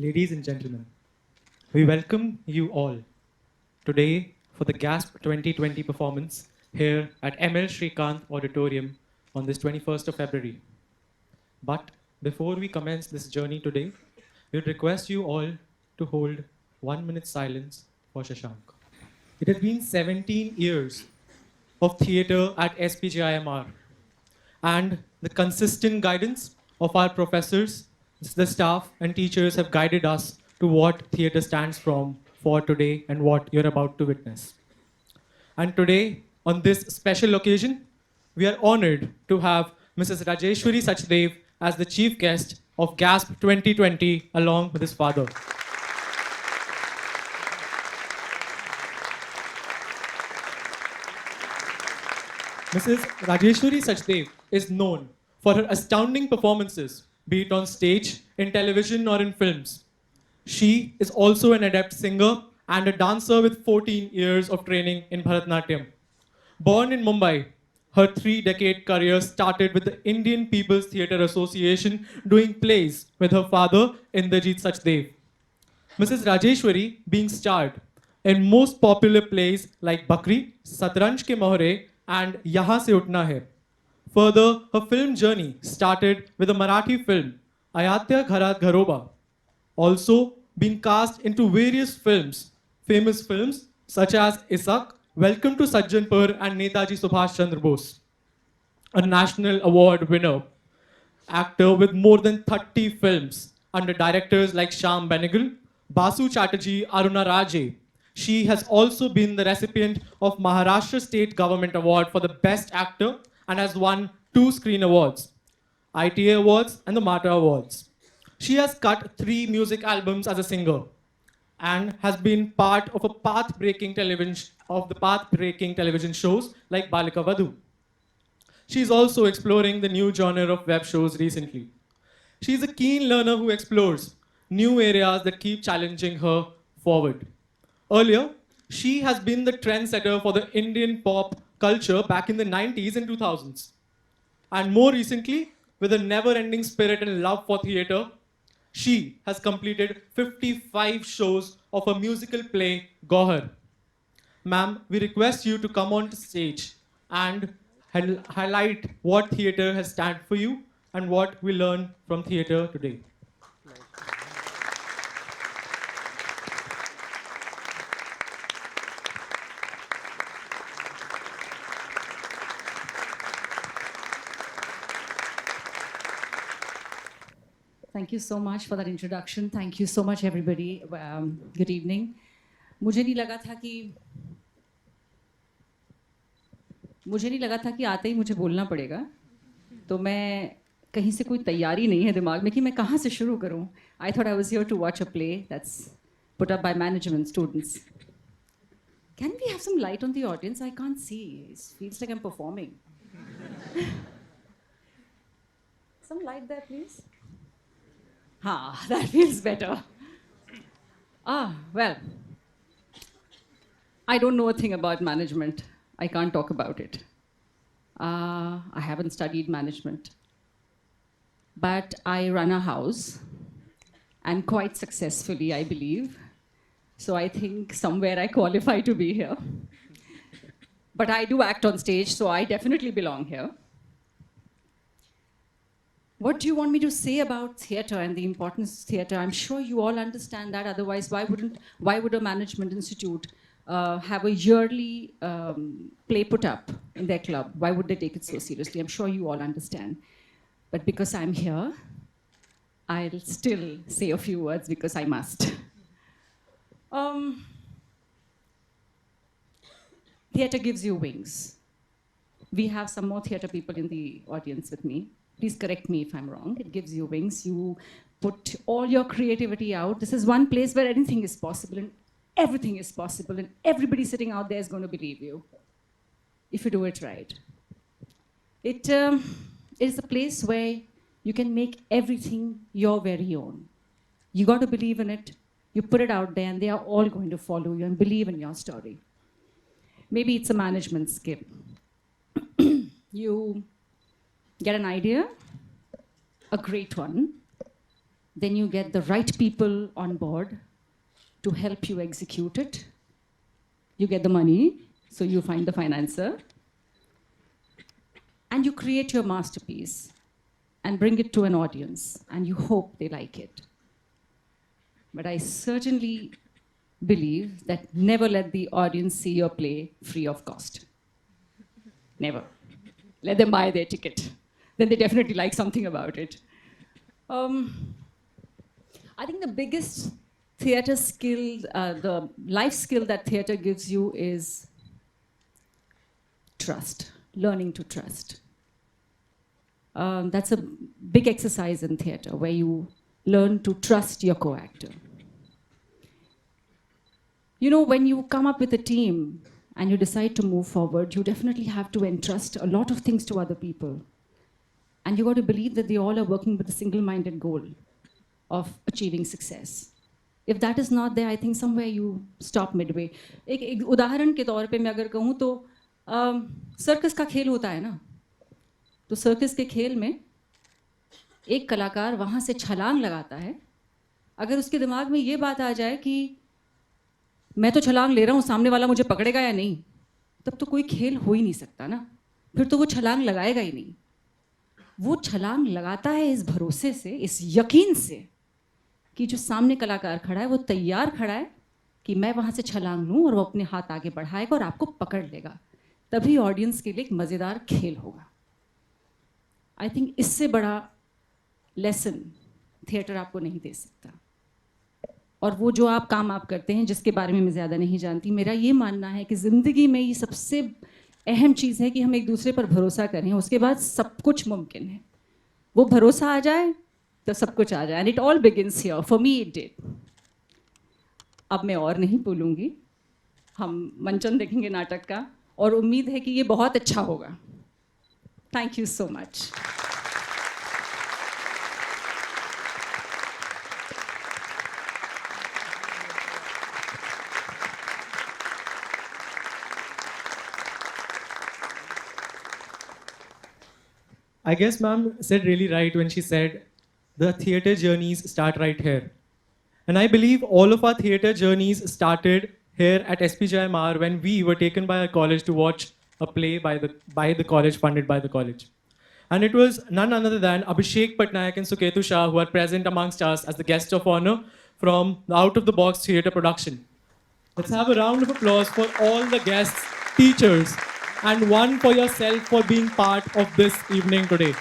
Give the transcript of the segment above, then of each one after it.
Ladies and gentlemen, we welcome you all today for the GASP 2020 performance here at ML Shrikant Auditorium on this 21st of February. But before we commence this journey today, we would request you all to hold 1 minute silence for Shashank. It has been 17 years of theatre at SPJIMR, and the consistent guidance of our professors, the staff, and teachers have guided us to what theatre stands for today and what you're about to witness. And today, on this special occasion, we are honored to have Mrs. Rajeshwari Sachdev as the chief guest of GASP 2020 along with his father. Mrs. Rajeshwari Sachdev is known for her astounding performances, be it on stage, in television, or in films. She is also an adept singer and a dancer with 14 years of training in Bharatanatyam. Born in Mumbai, her 3-decade career started with the Indian People's Theatre Association doing plays with her father, Indrajit Sachdev. Mrs. Rajeshwari being starred in most popular plays like Bakri, Satranj Ke Mohre, and Yahan Se Utna Hai. Further, her film journey started with a Marathi film, Ayatya Gharat Gharoba, also being cast into various famous films such as Isak, Welcome to Sajjanpur, and Netaji Subhash Chandra Bose. A national award winner, actor with more than 30 films under directors like Shyam Benegal, Basu Chatterjee, Aruna Raje. She has also been the recipient of Maharashtra State Government Award for the Best Actor and has won 2 Screen Awards, ITA Awards and the MATA Awards. She has cut 3 music albums as a singer and has been part of the path-breaking television shows like Balika Vadhu. She's also exploring the new genre of web shows recently. She's a keen learner who explores new areas that keep challenging her forward. Earlier, she has been the trendsetter for the Indian pop culture back in the 90s and 2000s. And more recently, with a never-ending spirit and love for theatre, she has completed 55 shows of a musical play, Gohar. Ma'am, we request you to come on to stage and highlight what theatre has stand for you and what we learn from theatre today. Thank you so much for that introduction. Thank you so much, everybody. Good evening. मुझे नहीं लगा था कि आते ही मुझे बोलना पड़ेगा, तो मैं कहीं से कोई तैयारी नहीं है दिमाग में कि मैं कहाँ से शुरू करूँ. I thought I was here to watch a play that's put up by management students. Can we have some light on the audience? I can't see. It feels like I'm performing. Some light there, please. That feels better. Well, I don't know a thing about management. I can't talk about it. I haven't studied management. But I run a house, and quite successfully, I believe. So I think somewhere I qualify to be here. But I do act on stage, so I definitely belong here. What do you want me to say about theatre and the importance of theatre? I'm sure you all understand that. Otherwise, why would a management institute have a yearly play put up in their club? Why would they take it so seriously? I'm sure you all understand. But because I'm here, I'll still say a few words because I must. Theatre gives you wings. We have some more theatre people in the audience with me. Please correct me if I'm wrong. It gives you wings. You put all your creativity out. This is one place where anything is possible and everything is possible, and everybody sitting out there is going to believe you if you do it right. It is a place where you can make everything your very own. You got to believe in it. You put it out there, and they are all going to follow you and believe in your story. Maybe it's a management skill. You get an idea, a great one, then you get the right people on board to help you execute it. You get the money, so you find the financer, and you create your masterpiece and bring it to an audience, and you hope they like it. But I certainly believe that never let the audience see your play free of cost. Never. Let them buy their ticket. Then they definitely like something about it. I think the biggest theater skill, the life skill that theater gives you is trust, learning to trust. That's a big exercise in theater where you learn to trust your co-actor. You know, when you come up with a team and you decide to move forward, you definitely have to entrust a lot of things to other people. And you got to believe that they all are working with a single-minded goal of achieving success. If that is not there, I think somewhere you stop midway. एक उदाहरण के तौर पे मैं अगर कहूँ तो circus का खेल होता है ना, तो सर्कस के खेल में एक कलाकार वहाँ से छलांग लगाता है. अगर उसके दिमाग में ये बात आ जाए कि मैं तो छलांग ले रहा हूँ, सामने वाला मुझे पकड़ेगा या नहीं, तब तो कोई खेल हो ही नहीं सकता ना. फिर तो वो छलांग लगाएगा ही नहीं. वो छलांग लगाता है इस भरोसे से, इस यकीन से कि जो सामने कलाकार खड़ा है वो तैयार खड़ा है कि मैं वहाँ से छलांग लूँ और वो अपने हाथ आगे बढ़ाएगा और आपको पकड़ लेगा. तभी ऑडियंस के लिए एक मज़ेदार खेल होगा. आई थिंक इससे बड़ा लेसन थिएटर आपको नहीं दे सकता. और वो जो आप काम आप करते हैं जिसके बारे में मैं ज़्यादा नहीं जानती, मेरा ये मानना है कि ज़िंदगी में ये सबसे अहम चीज़ है कि हम एक दूसरे पर भरोसा करें, उसके बाद सब कुछ मुमकिन है. वो भरोसा आ जाए तो सब कुछ आ जाए. And it all begins here. For me it did. अब मैं और नहीं बोलूँगी. हम मंचन देखेंगे नाटक का और उम्मीद है कि ये बहुत अच्छा होगा. Thank you so much. I guess ma'am said really right when she said the theatre journeys start right here. And I believe all of our theatre journeys started here at SPJIMR when we were taken by our college to watch a play by the college, funded by the college. And it was none other than Abhishek Patnaik and Suketu Shah who are present amongst us as the guests of honor from the Out of the Box theatre production. Let's have a round of applause for all the guests, teachers, and one for yourself for being part of this evening today.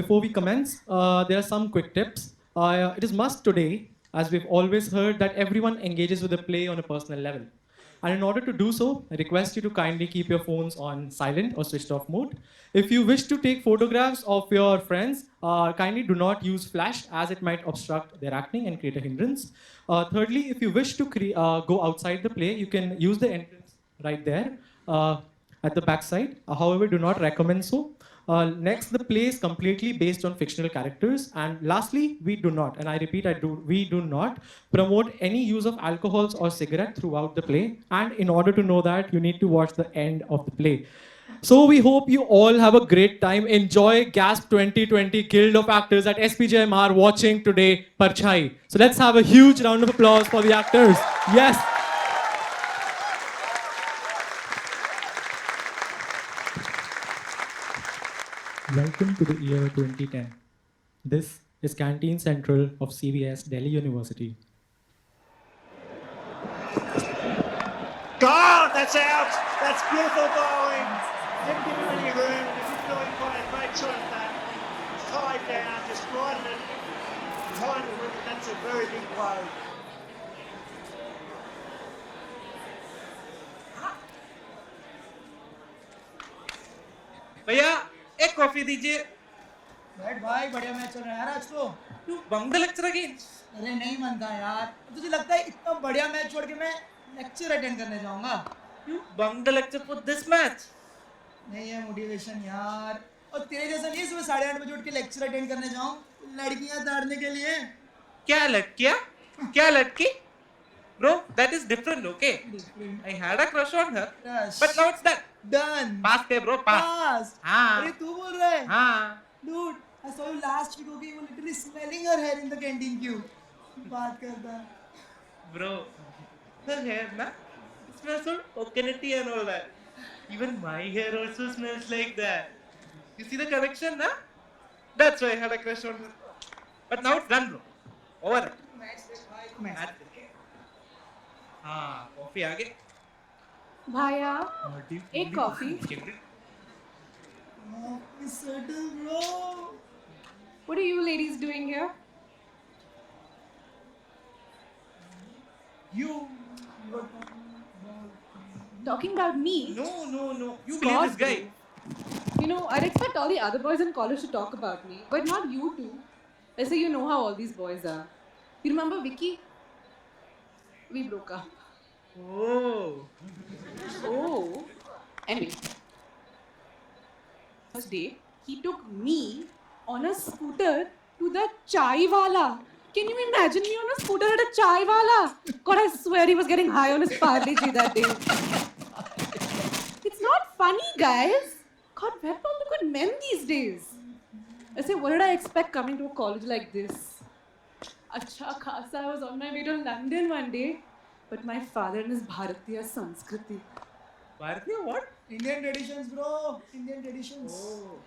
Before we commence, there are some quick tips. It is must today, as we've always heard, that everyone engages with the play on a personal level. And in order to do so, I request you to kindly keep your phones on silent or switched off mode. If you wish to take photographs of your friends, kindly do not use flash as it might obstruct their acting and create a hindrance. Thirdly, if you wish to go outside the play, you can use the entrance right there at the back side. However, do not recommend so. Next, the play is completely based on fictional characters. And lastly, we do not, and I repeat, we do not promote any use of alcohols or cigarette throughout the play. And in order to know that, you need to watch the end of the play. So we hope you all have a great time. Enjoy GASP 2020 Guild of Actors at SPJIMR watching today Parchai. So let's have a huge round of applause for the actors. Yes. Welcome to the year 2010. This is Canteen Central of CBS Delhi University. God, that's out. That's beautiful bowling. Didn't give him any room. And if you're feeling quite a great shot at that, tied down, just right at it. Behind the wicket, that's a very big blow. भैया एक coffee दीजिए. बैठ भाई, बढ़िया match चल रहा है यार आज तो. You bunk the lecture again. अरे नहीं मानता यार. तुझे लगता है इतना बढ़िया मैच छोड़ के मैं लेक्चर अटेंड करने जाऊंगा? You bunk the lecture for this match. नहीं है मोटिवेशन यार. और तेरे जैसा नहीं सुबह 8:30 बजे उठ के लेक्चर अटेंड करने जाऊं लड़कियां ताड़ने के लिए. क्या लड़कियाँ? क्या लड़की? Bro, that is different, okay? I had a crush on her, Crush. but now it's that. Done पास के ब्रो पास पास हाँ। अरे तू बोल रहा है हाँ Dude, I saw you last week. Okay, you were literally smelling her hair in the canteen queue. बात करता. bro, her hair na it smells so coconutty and all that. Even my hair also smells like that. You see the connection na? That's why I had a crush on her. But now it's done bro. Over. Match. हाँ coffee आ गई भाया एक coffee. Settle, bro. What are you ladies doing here? You. Talking about me? No you Scott, believe this guy You know, I'd expect all the other boys in college to talk about me, but not you two. I say you know how all these boys are. You remember Vicky? We broke up. oh Oh. Anyway. First day, he took me on a scooter to the chai wala. Can you imagine me on a scooter at a chai wala? God, I swear he was getting high on his Parle G that day. It's not funny, guys. God, where are all the good men these days? I say, what did I expect coming to a college like this? Acha khasa, I was on my way to London one day, but my father and his Bharatiya Sanskriti. Bharatiya what? Indian traditions, bro. Indian traditions. Oh.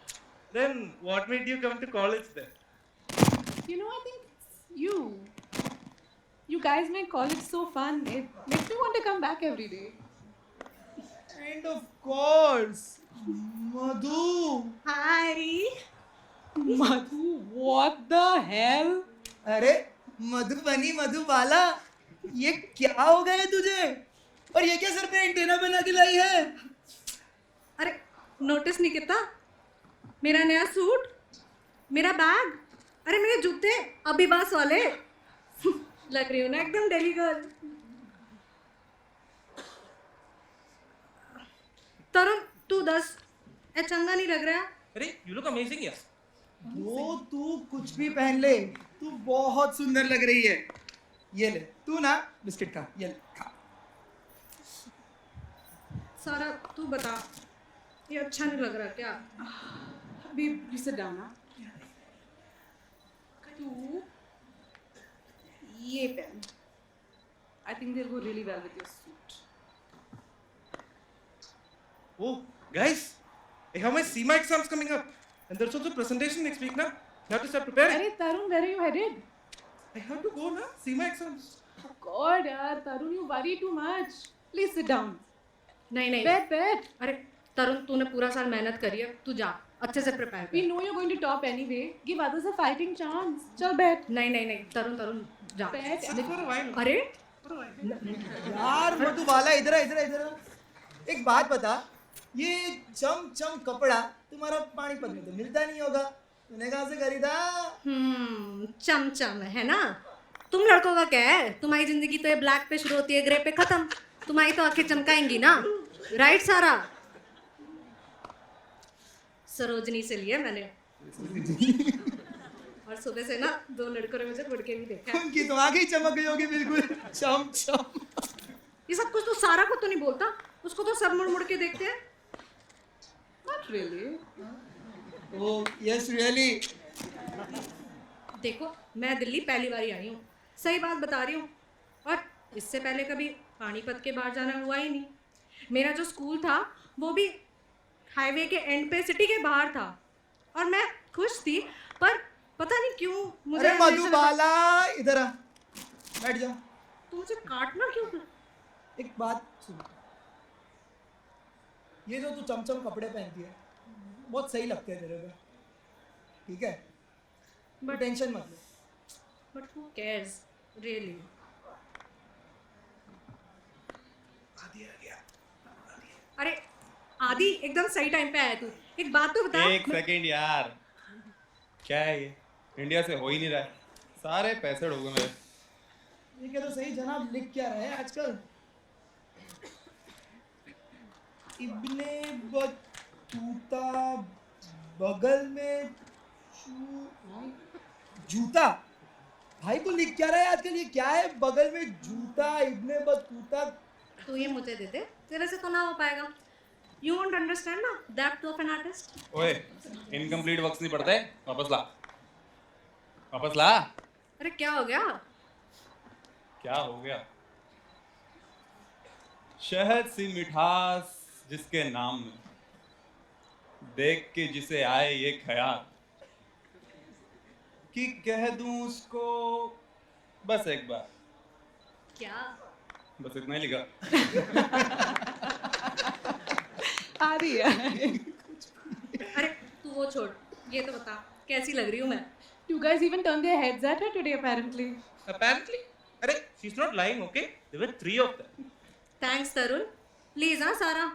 Then what made you come to college then? You know, I think it's you. You guys make college so fun. It makes me want to come back every day. And of course, Madhu. Hi. Madhu, what the hell? अरे मधुबनी मधुबाला ये क्या हो गया है तुझे और ये क्या सर पे एंटीना बना के लाई है अरे नोटिस नहीं किया मेरा नया सूट मेरा बैग अरे मेरे जूते अभिबास वाले लग रही हूँ ना एकदम दिल्ली गर्ल तरुण तू दस ए चंगा नहीं लग रहा अरे you look amazing यार वो तू कुछ भी पहन ले तू बहुत सुंदर लग रही है ये ले तू ना बिस्किट खा ये ले खा सारा तू बता ये अच्छा नहीं लग रहा क्या Babe, you sit down, huh? Two. ये pen. I think they'll go really well with your suit. oh guys I have my CMA exams coming up and there's also presentation next week na I have to start preparing Arey Tarun, where are you headed? I have to go na CMA exams Oh God, yaar, Tarun, you worry too much. Please sit down. नहीं नहीं Bet. अरे तरुण तूने पूरा साल मेहनत करी है तू जा अच्छे से प्रिपेयर We कर know you're going to top anyway. Give others a fighting chance. Chal bet. नहीं तरुण तरुण जा Bet. for a while अरे यार मधुबाला इधर आ, इधर आ, इधर आ। एक बात बता ये चम कपड़ा तुम्हारा पानीपत में तो मिलता नहीं होगा तूने कहाँ से खरीदा चमचम है ना तुम लड़कों का क्या है तुम्हारी जिंदगी तो ये ब्लैक पे शुरू होती है ग्रे पे खत्म तुम्हारी तो आंखें चमकाएंगी ना राइट सारा सरोजनी से लिया मैंने और सुबह से ना दो लड़कों ने मुझे मुड़ के भी देखा है। उनकी तो आगे ही चमक गई होगी बिल्कुल चम ये सब कुछ तो सारा को तो नहीं बोलता उसको तो सब मुड़ मुड़ के देखते हैं Not really. O yes really देखो मैं दिल्ली पहली बार ही आई हूँ सही बात बता रही हूँ और इससे पहले कभी पानीपत के बाहर जाना हुआ ही नहीं मेरा जो स्कूल था वो भी हाईवे के एंड पे सिटी के बाहर था और मैं खुश थी पर पता नहीं क्यों मुझे अरे हमेशा मधुबाला इधर आ बैठ जा तू मुझे काटना क्यों एक बात सुन ये जो तू चमचम कपड़े पहनती है बहुत सही लगते हैं तेरे को ठीक है बट टेंशन मत ले बट हु केयर्स रियली अरे आदि एकदम सही टाइम पे आया तू एक बात तो बता एक सेकंड यार क्या है ये इंडिया से हो ही नहीं रहा है सारे पैसे डूबे मेरे ये क्या तो सही जनाब लिख क्या रहे हैं आजकल इब्ने बतूता बगल में जूता भाई तू लिख क्या रहा है आजकल ये क्या है बगल में जूता इब्ने बतूता तू ये मुझे दे दे तेरे से तो ना हो पाएगा You won't understand ना depth of an artist. ओए इनकम्प्लीट वर्क्स नहीं पढ़ते, वापस ला, वापस ला। अरे क्या हो गया? क्या हो गया? शहद सी मिठास जिसके नाम में, देख के जिसे आए ये ख्याल कि कह दूं उसको बस एक बार, क्या? बस इतना ही लिखा। आ रही है। अरे तू वो छोड़, ये तो बता कैसी लग रही हूँ मैं? You guys even turned their heads at her today, apparently. Apparently, अरे she's not lying, okay? There were 3 of them. Thanks Tarun, please हाँ सारा।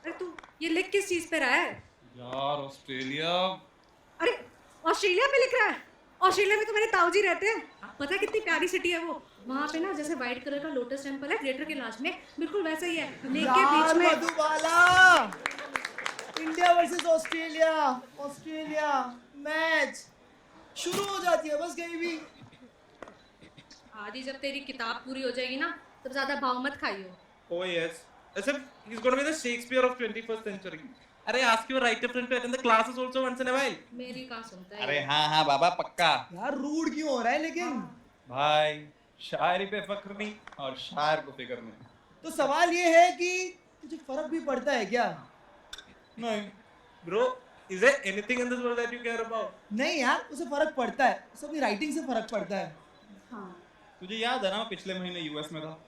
अरे तू ये लिख किस चीज पे रहा है? यार ऑस्ट्रेलिया, अरे ऑस्ट्रेलिया पे लिख रहा है? ऑस्ट्रेलिया में तो मेरे ताऊजी रहते हैं। पता है कितनी प्यारी सिटी है वो? वहाँ पे ना जैसे व्हाइट कलर का लोटस टेम्पल है थिएटर के लास्ट में, बिल्कुल वैसा ही है, लेक के बीच यार में। Madhubala, India versus Australia, Australia match शुरू हो जाती है बस कहीं भी। आदि जब तेरी किताब पूरी हो जाएगी ना, तब ज्यादा भाव मत खाइयो। Oh yes. As if he's going to be the Shakespeare of 21st century. अरे ask your writer friend to attend the classes also once in a while. मेरी कहाँ सुनता है? अरे हाँ हाँ बाबा पक्का। यार रूड क्यों हो रहा है लेकिन? भाई शायरी पे फक्र नहीं और शायर को फिक्र नहीं। तो सवाल ये है कि तुझे फर्क भी पड़ता है क्या? नहीं Bro, is there anything in this world that you care about? नहीं यार, उसे फर्क पड़ता है, उसे अपनी राइटिंग से फर्क पड़ता है। हाँ। तुझे याद है ना, मैं पिछले महीने यूएस में था,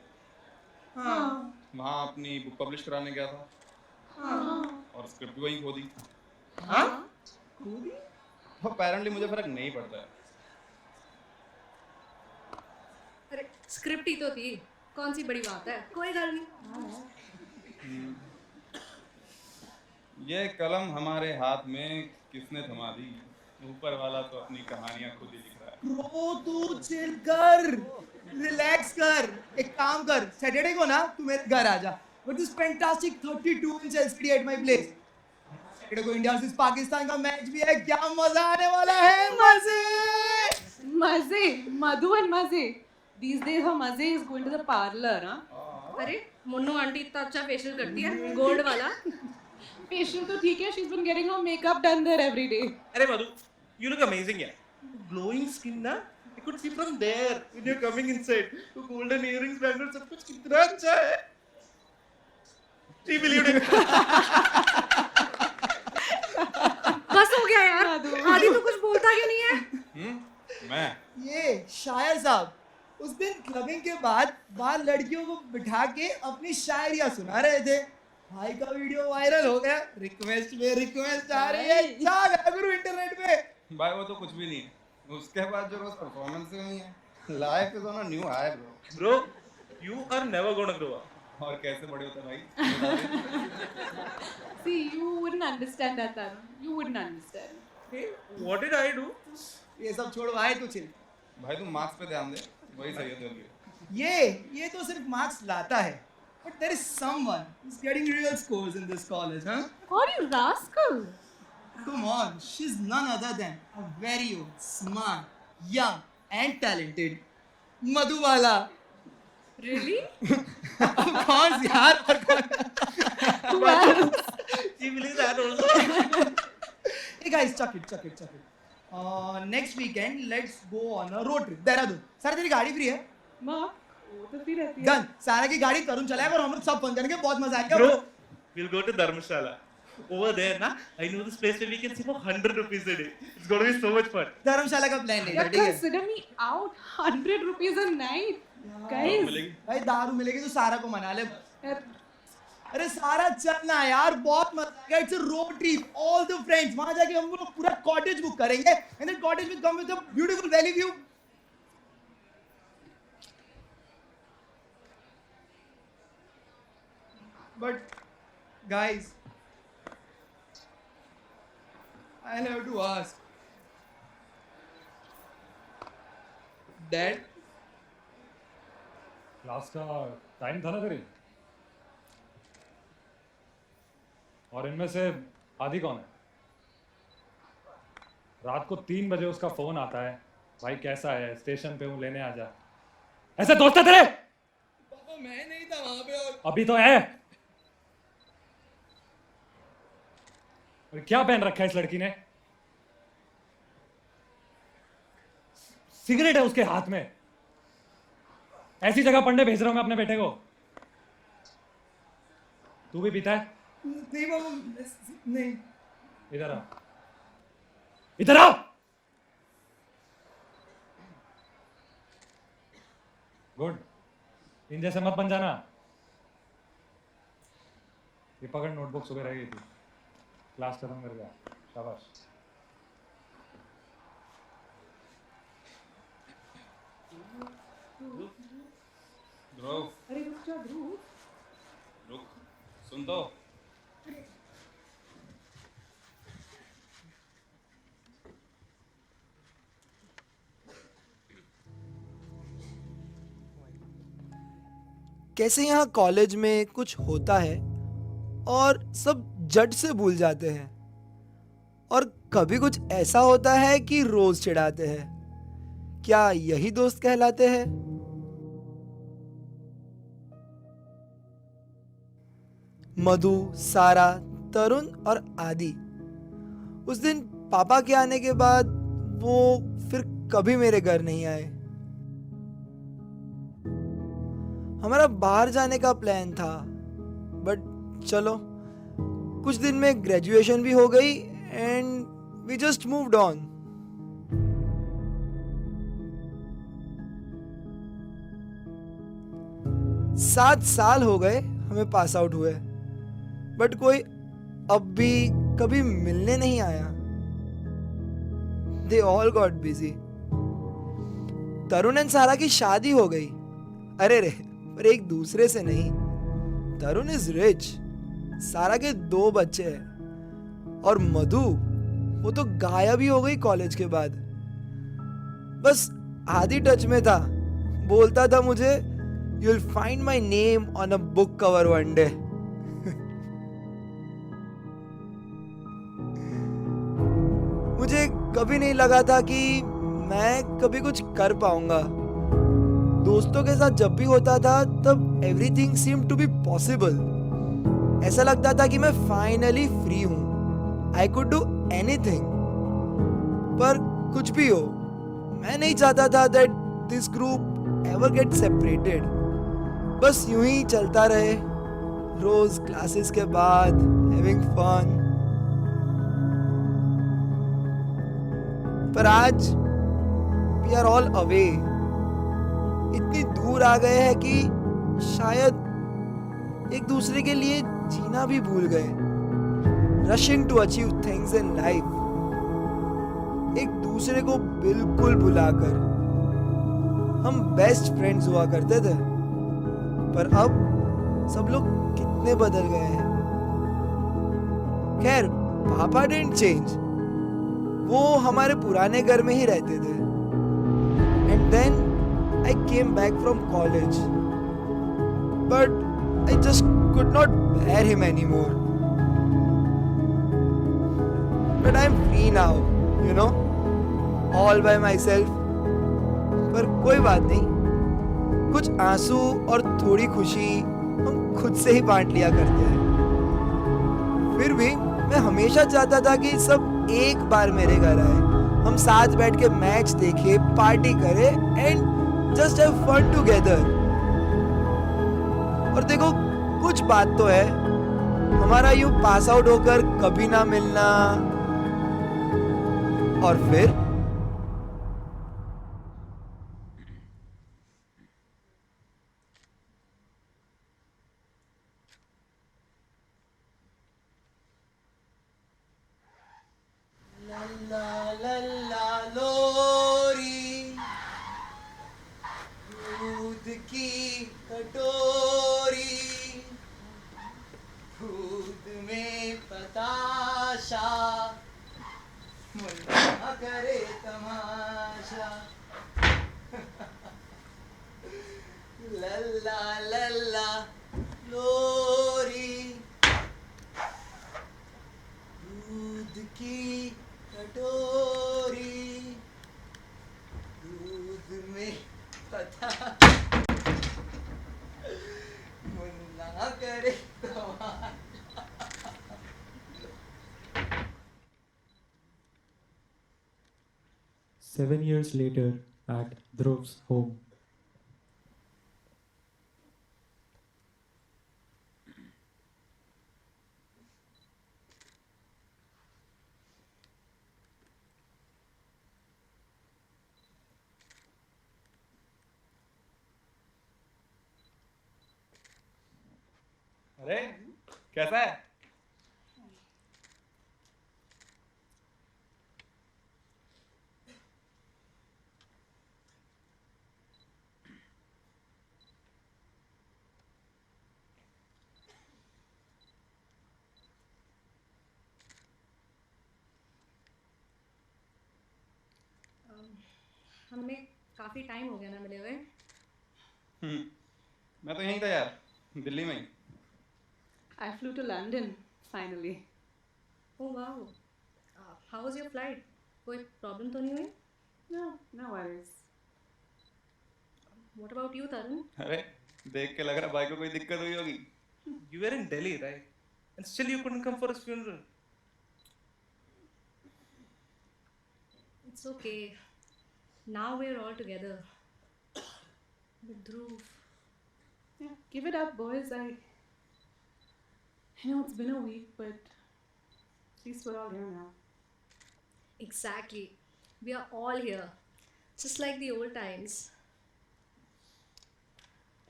हाँ। वहाँ अपनी बुक पब्लिश कराने गया था और स्क्रिप्ट भी वहीं खो दी। हाँ? अपेरेंटली मुझे फर्क नहीं पड़ता है। अरे स्क्रिप्ट ही तो थी, कौन सी बड़ी बात है? कोई गल नहीं। ये कलम हमारे हाथ में किसने थमा दी? ऊपर वाला तो अपनी कहानियां खुद ही लिख रहा है। ब्रो तू चिल कर, रिलैक्स कर, एक काम कर, सैटरडे को ना तू मेरे घर आ जा। With this fantastic 32-inch LCD at my place. Saturday को इंडिया वर्सेस पाकिस्तान का मैच भी है, क्या मजा आने वाला है, मजे। मजे, मधु and मजे. These days her मजे is going to the parlor, हाँ? अरे मुन्नू आंटी इतना अच्छा फेशियल करती है, गोल्ड वाला। Facial तो ठीक है, she's been getting her makeup done there every day. अरे मधु, you look amazing यार. Glowing skin ना? I could see from there when you're coming inside. तो golden earrings, bangles, सब कुछ कितना अच्छा है. She believed it. बस हो गया यार, आदि तो कुछ बोलता क्यों नहीं है? मैं ये शायर साहब उस दिन क्लबिंग के बाद बाहर लड़कियों को बिठा के अपनी शायरियां सुना रहे थे। भाई का वीडियो वायरल हो गया, रिक्वेस्ट में रिक्वेस्ट आ रही है, छा गया गुरु इंटरनेट पे। भाई वो तो कुछ भी नहीं है, उसके बाद जो रोज परफॉर्मेंस नहीं है, life is on a new high bro. Bro, you are never gonna grow up. और कैसे बड़े होते भाई? See, you wouldn't understand that, Tarun. You wouldn't understand. Hey, what did I do? ये सब छोड़ भाई, तू चिल। भाई तुम मार्क्स पे ध्यान दे, वही सही है तेरे लिए। ये तो सिर्फ मार्क्स लाता है, but there is someone who's getting real scores in this college, huh? Are you rascal? Come on, she's none other than a very old, smart, young and talented Madhubala. Really? कौन सी यार, और कौन? She believes that also. Hey guys, chuck it. Next weekend, let's go on a road trip. Dehradun. सारा तेरी गाड़ी free है? माँ, वो तो फिर रहती है। डन। सारा की गाड़ी तरुण चलाएगा और हम लोग सब फन करेंगे, बहुत मजा आएगा। Bro, we'll go to Dharmshala. Over there, na, I know this place where we can save 100 rupees a day. It's gonna be so much fun. धर्मशाला का प्लान नहीं था, Yeah, ठीक है? consider me out. 100 rupees a night. Guys. भाई दारू मिलेगी तो सारा को मना ले। यार, अरे सारा चलना यार, बहुत मजा आएगा। It's a road trip, all the friends. वहां जाके हम लोग पूरा कॉटेज बुक करेंगे and that cottage will come with a beautiful valley view. But guys, I have to ask dad, class का टाइम था ना तेरी, और इनमें से आदि कौन है? रात को 3 बजे उसका फोन आता है, भाई कैसा है, स्टेशन पे हूँ, लेने आ जा। ऐसे दोस्त है तेरे? पापा मैं नहीं था वहां पे। और अभी तो है। और क्या पहन रखा है इस लड़की ने? सिगरेट है उसके हाथ में। ऐसी जगह पढ़ने भेज रहा हूं मैं अपने बेटे को। तू भी पीता है? नहीं बाबू, नहीं। इधर आ, इधर आ। गुड। इन जैसे मत बन जाना। ये पकड़, नोटबुक सुबह रह गई थी, क्लास खत्म कर गया। शाबाश। ध्रुव, अरे रुक जा ध्रुव। रुक, सुन तो। कैसे यहाँ कॉलेज में कुछ होता है और सब झट से भूल जाते हैं, और कभी कुछ ऐसा होता है कि रोज चिढ़ाते हैं। क्या यही दोस्त कहलाते हैं? मधु, सारा, तरुण और आदि। उस दिन पापा के आने के बाद वो फिर कभी मेरे घर नहीं आए। हमारा बाहर जाने का प्लान था, बट चलो, कुछ दिन में ग्रेजुएशन भी हो गई and we just moved on. सात साल हो गए हमें पास आउट हुए, बट कोई अब भी कभी मिलने नहीं आया। They all got busy. Tarun and सारा की शादी हो गई। अरे रे, पर एक दूसरे से नहीं। तरुण इज रिच, सारा के 2 बच्चे हैं, और मधु वो तो गायब ही हो गई कॉलेज के बाद। बस आधी टच में था, बोलता था मुझे, you'll find my name on a book cover one day. मुझे कभी नहीं लगा था कि मैं कभी कुछ कर पाऊंगा। दोस्तों के साथ जब भी होता था तब everything seemed to be possible. ऐसा लगता था कि मैं फाइनली फ्री हूं, आई कुड डू एनीथिंग। पर कुछ भी हो, मैं नहीं चाहता था that this group ever get separated. बस यूं ही चलता रहे, रोज क्लासेस के बाद हैविंग फन। पर आज वी आर ऑल अवे, इतनी दूर आ गए हैं कि शायद एक दूसरे के लिए जीना भी भूल गए। Rushing to achieve things in life, एक दूसरे को बिल्कुल भुलाकर। हम बेस्ट फ्रेंड्स हुआ करते थे, पर अब सब लोग कितने बदल गए हैं। खैर, पापा डिडंट चेंज, वो हमारे पुराने घर में ही रहते थे। And then I came back from college, but I just could not bear him anymore. But I'm free now, you know, all by myself. पर कोई बात नहीं, कुछ आंसू और थोड़ी खुशी हम खुद से ही बांट लिया करते हैं। फिर भी मैं हमेशा चाहता था कि सब एक बार मेरे घर आए, हम साथ बैठ के मैच देखे, पार्टी करें and just have fun together. और देखो, कुछ बात तो है, हमारा यूं पास आउट होकर कभी ना मिलना, और फिर लल्ला लल्ला लोरी, दूध की कटोरी, दूध में पताशा, मुन्ना करे तमाशा। लल्ला लल्ला लोरी, दूध की कटोरी, दूध में पता, मुन्ना करे तमाशा। 7 years later at Dhruv's home. अरे कैसा है? हमें काफ़ी टाइम हो गया ना मिले हुए. मैं तो यहीं था यार, दिल्ली में ही. I flew to London, finally. Oh wow. How was your flight? कोई प्रॉब्लम तो नहीं हुई? No, no worries. What about you, Tarun? अरे देख के लग रहा भाई को कोई दिक्कत हुई होगी. You were in Delhi, right? And still you couldn't come for his funeral. It's okay. Now we're all together. With Dhruv. Yeah, give it up, boys. I know it's been a week, but at least we're all here now. Exactly. We are all here. Just like the old times.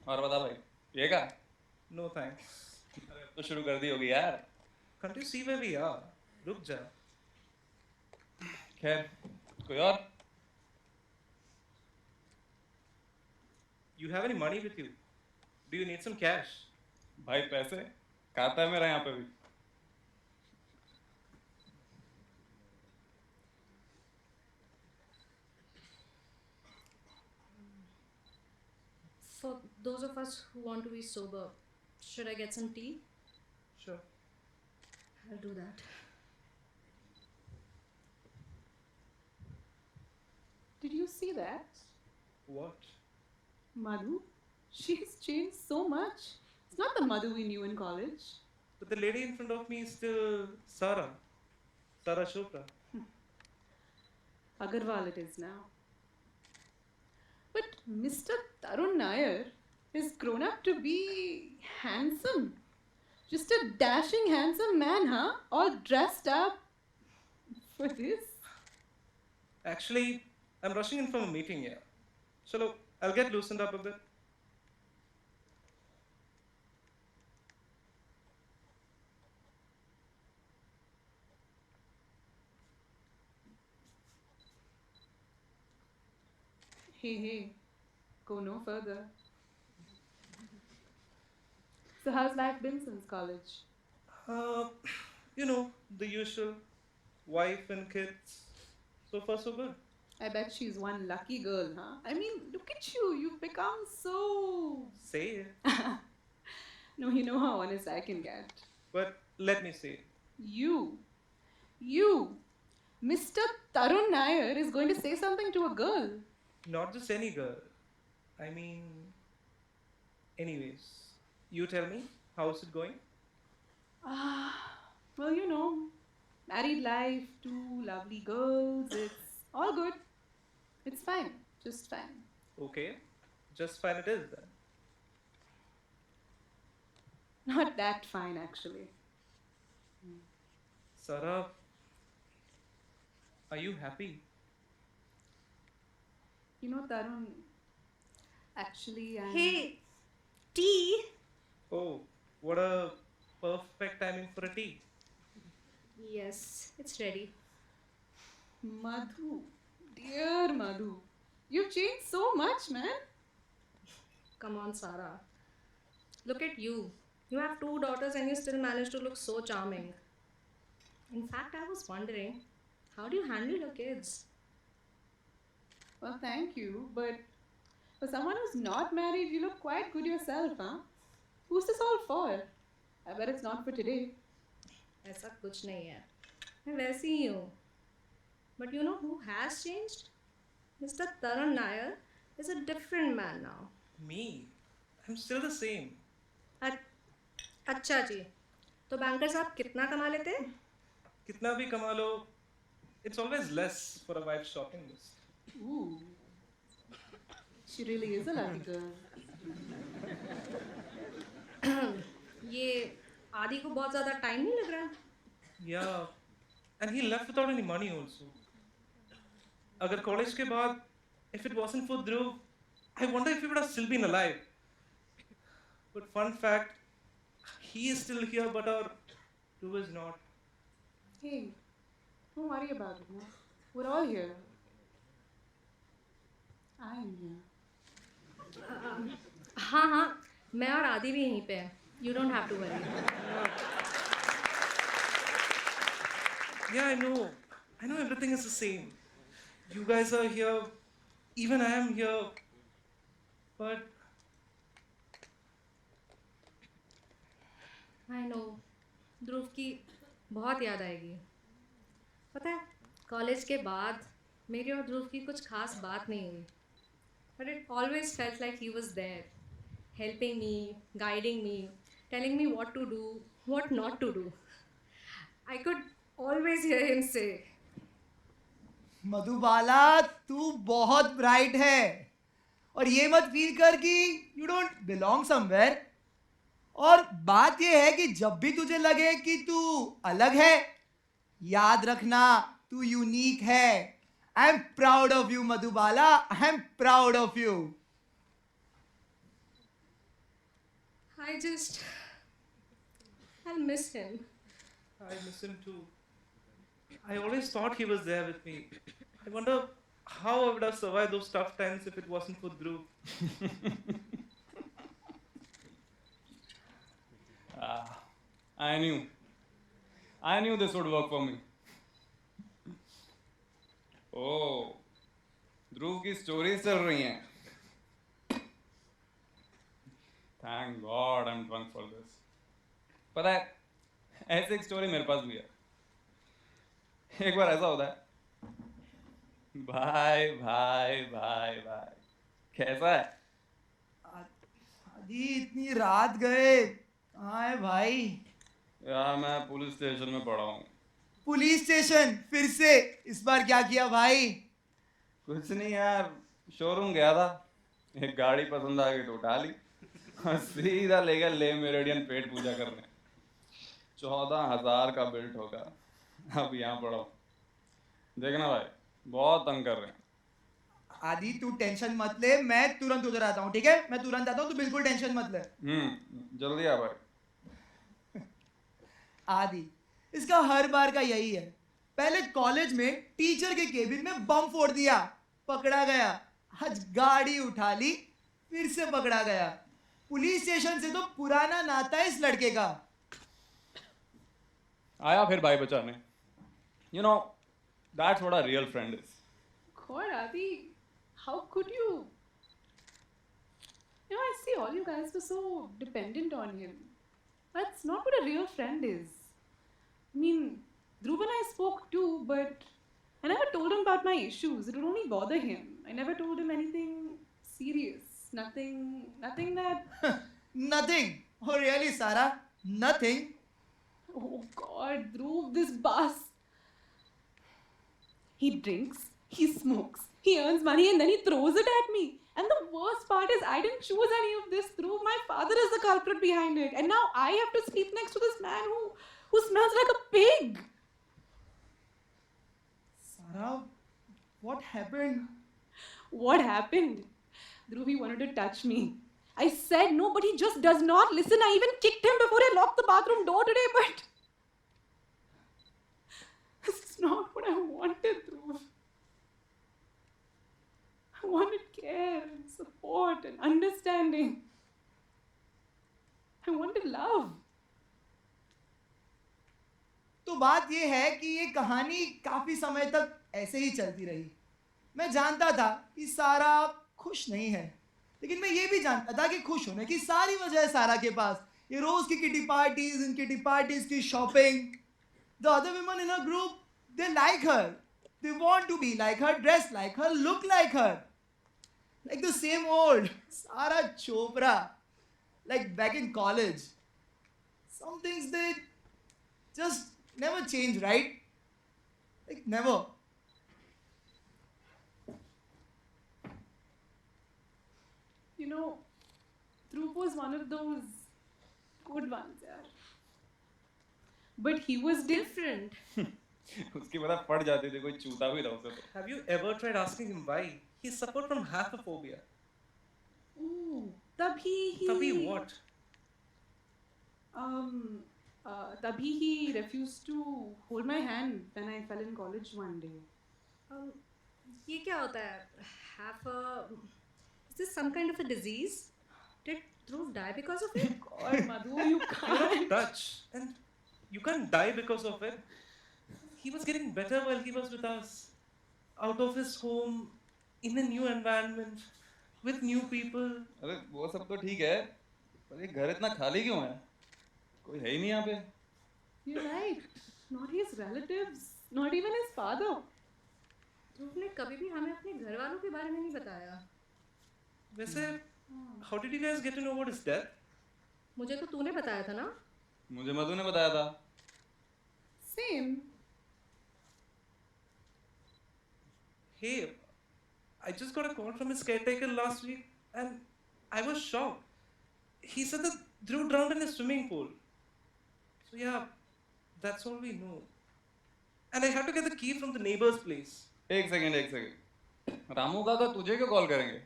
और बता भाई, ये का? No thanks. अरे अब तो शुरू कर दी होगी यार. Can't you see where we are? रुक जा. खैर, कोई और? You have any money with you? Do you need some cash? भाई पैसे? खाता है मेरा यहाँ पे भी. For those of us who want to be sober, should I get some tea? Sure. I'll do that. Did you see that? What? Madhu? She's changed so much. It's not the Madhu we knew in college. But the lady in front of me is still Sarah. Sarah Chopra. Agarwal it is now. But Mr. Tarun Nair has grown up to be handsome. Just a dashing handsome man, huh? All dressed up for this. Actually, I'm rushing in from a meeting here. So I'll get loosened up a bit. Hey, go no further. So how's life been since college? You know, the usual. Wife and kids. So far, so good. I bet she's one lucky girl, huh? I mean, look at you. You've become so. Say it. No, you know how honest I can get. But let me say it. You, Mr. Tarun Nair is going to say something to a girl. Not just any girl. I mean, anyways, you tell me, how's it going? Well, you know, married life, two lovely girls, it's all good. It's fine, just fine. Okay, just fine it is then. Not that fine, actually. Sarah, are you happy? You know, Tarun, actually, I'm. Hey, tea? Oh, what a perfect timing for a tea. Yes, it's ready. Madhu, dear Madhu, you've changed so much, man. Come on, Sarah. Look at you. You have 2 daughters and you still manage to look so charming. In fact, I was wondering, how do you handle your kids? Well, thank you, but for someone who's not married, you look quite good yourself, huh? Who's this all for? I bet it's not for today. ऐसा कुछ नहीं है. मैं वैसी ही हूँ. But you know who has changed? Mr. Tarun Nair is a different man now. Me? I'm still the same. अच्छा जी. तो banker साहब कितना कमा लेते हैं? Kitna bhi kama lo, it's always less for a wife's shopping list. Ooh. She really is a lucky girl. ये आदि को बहुत ज़्यादा टाइम नहीं लग रहा? Yeah, and he left without any money also. अगर कॉलेज के बाद, if it wasn't for Dhruv, I wonder if he would have still been alive. But fun fact, he is still here, but our Dhruv is not. Hey, don't worry about it. Man. We're all here. I am here. हाँ हाँ, मैं और आदि भी यहीं पे हैं. You don't have to worry. Yeah, I know. I know everything is the same. You guys are here. Even I am here. But I know. ध्रुव की बहुत याद आएगी. पता है, कॉलेज के बाद मेरी और ध्रुव की कुछ खास बात नहीं हुई. But it always felt like he was there, helping me, guiding me, telling me what to do, what not to do. I could always hear him say, Madhubala तू बहुत ब्राइट है और ये मत फील कर कि यू डोंट बिलोंग समवेयर. और बात ये है कि जब भी तुझे लगे कि तू अलग है, याद रखना तू यूनिक है. I am proud of you Madhubala, I am proud of you. I'll miss him. I miss him too. I always thought he was there with me. I wonder how I would have survived those tough times if it wasn't for Dhruv. I knew this would work for me. Oh, ध्रुव की stories चल रही हैं. Thank God I'm drunk for this. पता है, ऐसी एक story मेरे पास भी है. एक बार ऐसा होता है, भाई भाई भाई भाई कैसा है? आदि इतनी रात गए कहाँ है भाई? यार मैं पुलिस स्टेशन में पड़ा हूँ. पुलिस स्टेशन फिर से? इस बार क्या किया भाई? कुछ नहीं यार, शोरूम गया था, एक गाड़ी पसंद आ गई तो उठा ली और सीधा ले गया ले मेरेडियन पेट पूजा करने. 14,000 का बिल ठोका. अब यहाँ पड़ा हूँ. देखना भाई, बहुत तंग कर रहे हैं. आदि तू टेंशन मत ले, मैं तुरंत उधर आता हूँ. ठीक है, मैं तुरंत आता हूँ, तू बिल्कुल टेंशन मत ले. जल्दी आ भाई. आदि इसका हर बार का यही है. पहले कॉलेज में टीचर के केबिन में बम फोड़ दिया, पकड़ा गया. आज गाड़ी उठा ली, फिर से पकड़ा गया. पुलिस स्टेशन से तो पुराना नाता है इस लड़के का. आया फिर भाई बचाने. You know, that's what a real friend is. God, Adi, how could you? You know, I see all you guys were so dependent on him. That's not what a real friend is. I mean, Dhruv and I spoke too, but I never told him about my issues. It would only bother him. I never told him anything serious. Nothing that. Nothing. Oh really, Sarah? Nothing. Oh God, Dhruv, this bus. He drinks, he smokes, he earns money and then he throws it at me. And the worst part is I didn't choose any of this, Dhruv. My father is the culprit behind it. And now I have to sleep next to this man who smells like a pig. Sarah, what happened? What happened? Dhruv, he wanted to touch me. I said no, but he just does not listen. I even kicked him before I locked the bathroom door today, but this is not what I wanted, Dhruv. I wanted care and support and understanding. I wanted love. तो बात ये है कि ये कहानी काफी समय तक ऐसे ही चलती रही. मैं जानता था कि सारा खुश नहीं है, लेकिन मैं ये भी जानता था कि खुश होने की सारी वजह है सारा के पास. ये रोज की किटी पार्टीज, इन किटी पार्टीज की shopping. The other women in her group, they like her. They want to be like her, dress like her, look like her. Like the same old Sarah Chopra, like back in college. Some things they just never change, right? Like never. you know, Dhruv was one of those good ones, yeah. But he was different. उसकी पता पड़ जाती थी, कोई चूता भी था उसे तो। Have you ever tried asking him why? He suffered from haphophobia. Ooh, Tabhi Tabhi what? Tabhi he refused to hold my hand when I fell in college one day. ये क्या होता है? Have a... Is this some kind of a disease? Did Dhruv die because of it? God, Madhu, you You're can't. not Dutch, and you can't die because of it. He was getting better while he was with us, out of his home, in a new environment, with new people. अरे वो सब तो ठीक है, पर ये घर इतना खाली क्यों है? कोई है ही नहीं यहाँ पे। You're right. Not his relatives, not even his father. ध्रुव ने कभी भी हमें अपने घर वालों के बारे में नहीं बताया। वैसे, how did you guys get to know about his death? मुझे तो तूने बताया था ना? मुझे मधु ने बताया था। Same. Hey, I just got a call from his caretaker last week, and I was shocked. He said that Dhruv drowned in a swimming pool. So yeah, that's all we know. And I had to get the key from the neighbor's place. एक second. Ramu काका तुझे क्यों call करेंगे?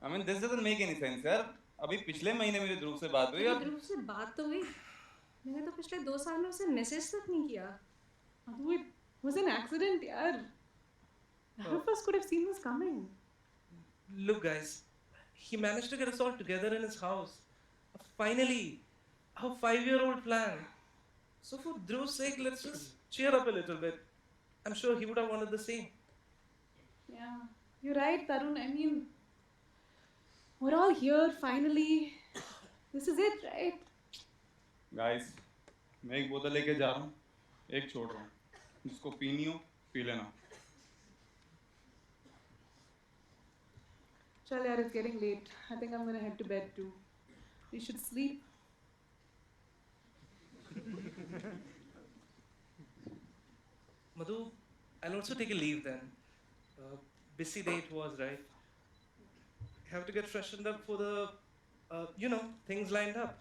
I mean this doesn't make any sense यार। अभी पिछले महीने मेरी ध्रुव से बात हुई और ध्रुव से बात तो हुई। मैंने तो पिछले 2 साल में उसे मैसेज तक नहीं किया। Madhu, it was an accident, yaar. None of us could have seen this coming. Look, guys, he managed to get us all together in his house. Finally, our 5-year-old plan. So for Dhruv's sake, let's just cheer up a little bit. I'm sure he would have wanted the same. Yeah, you're right, Tarun. I mean, we're all here finally. This is it, right? Guys, मैं एक बोतल लेके जा रहा हूँ, एक छोड़ रहा हूँ। जिसको पीनी हो पी लेना। Chal, yaar, it's getting late. I think I'm gonna head to bed too. We should sleep. Madhu, I'll also take a leave then. Busy day it was, right? Have to get freshened up for the, things lined up.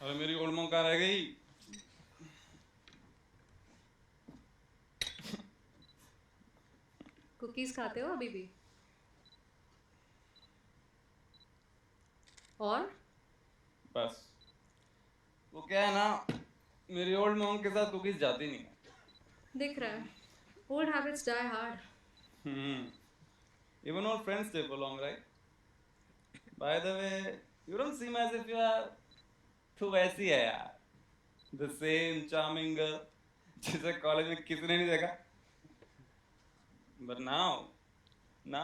अरे मेरी old monk कहाँ रह गई? Cookies खाते हो अभी भी? और? बस वो क्या है ना, मेरी ओल्ड मॉन्क के साथ कुकीज जाती नहीं है। दिख रहा है। Old habits die hard. Even old friends stay for long, right? By the way, you don't seem as if you are तू वैसी है यार, the same charming girl जिसे कॉलेज में किसी ने नहीं देखा। But now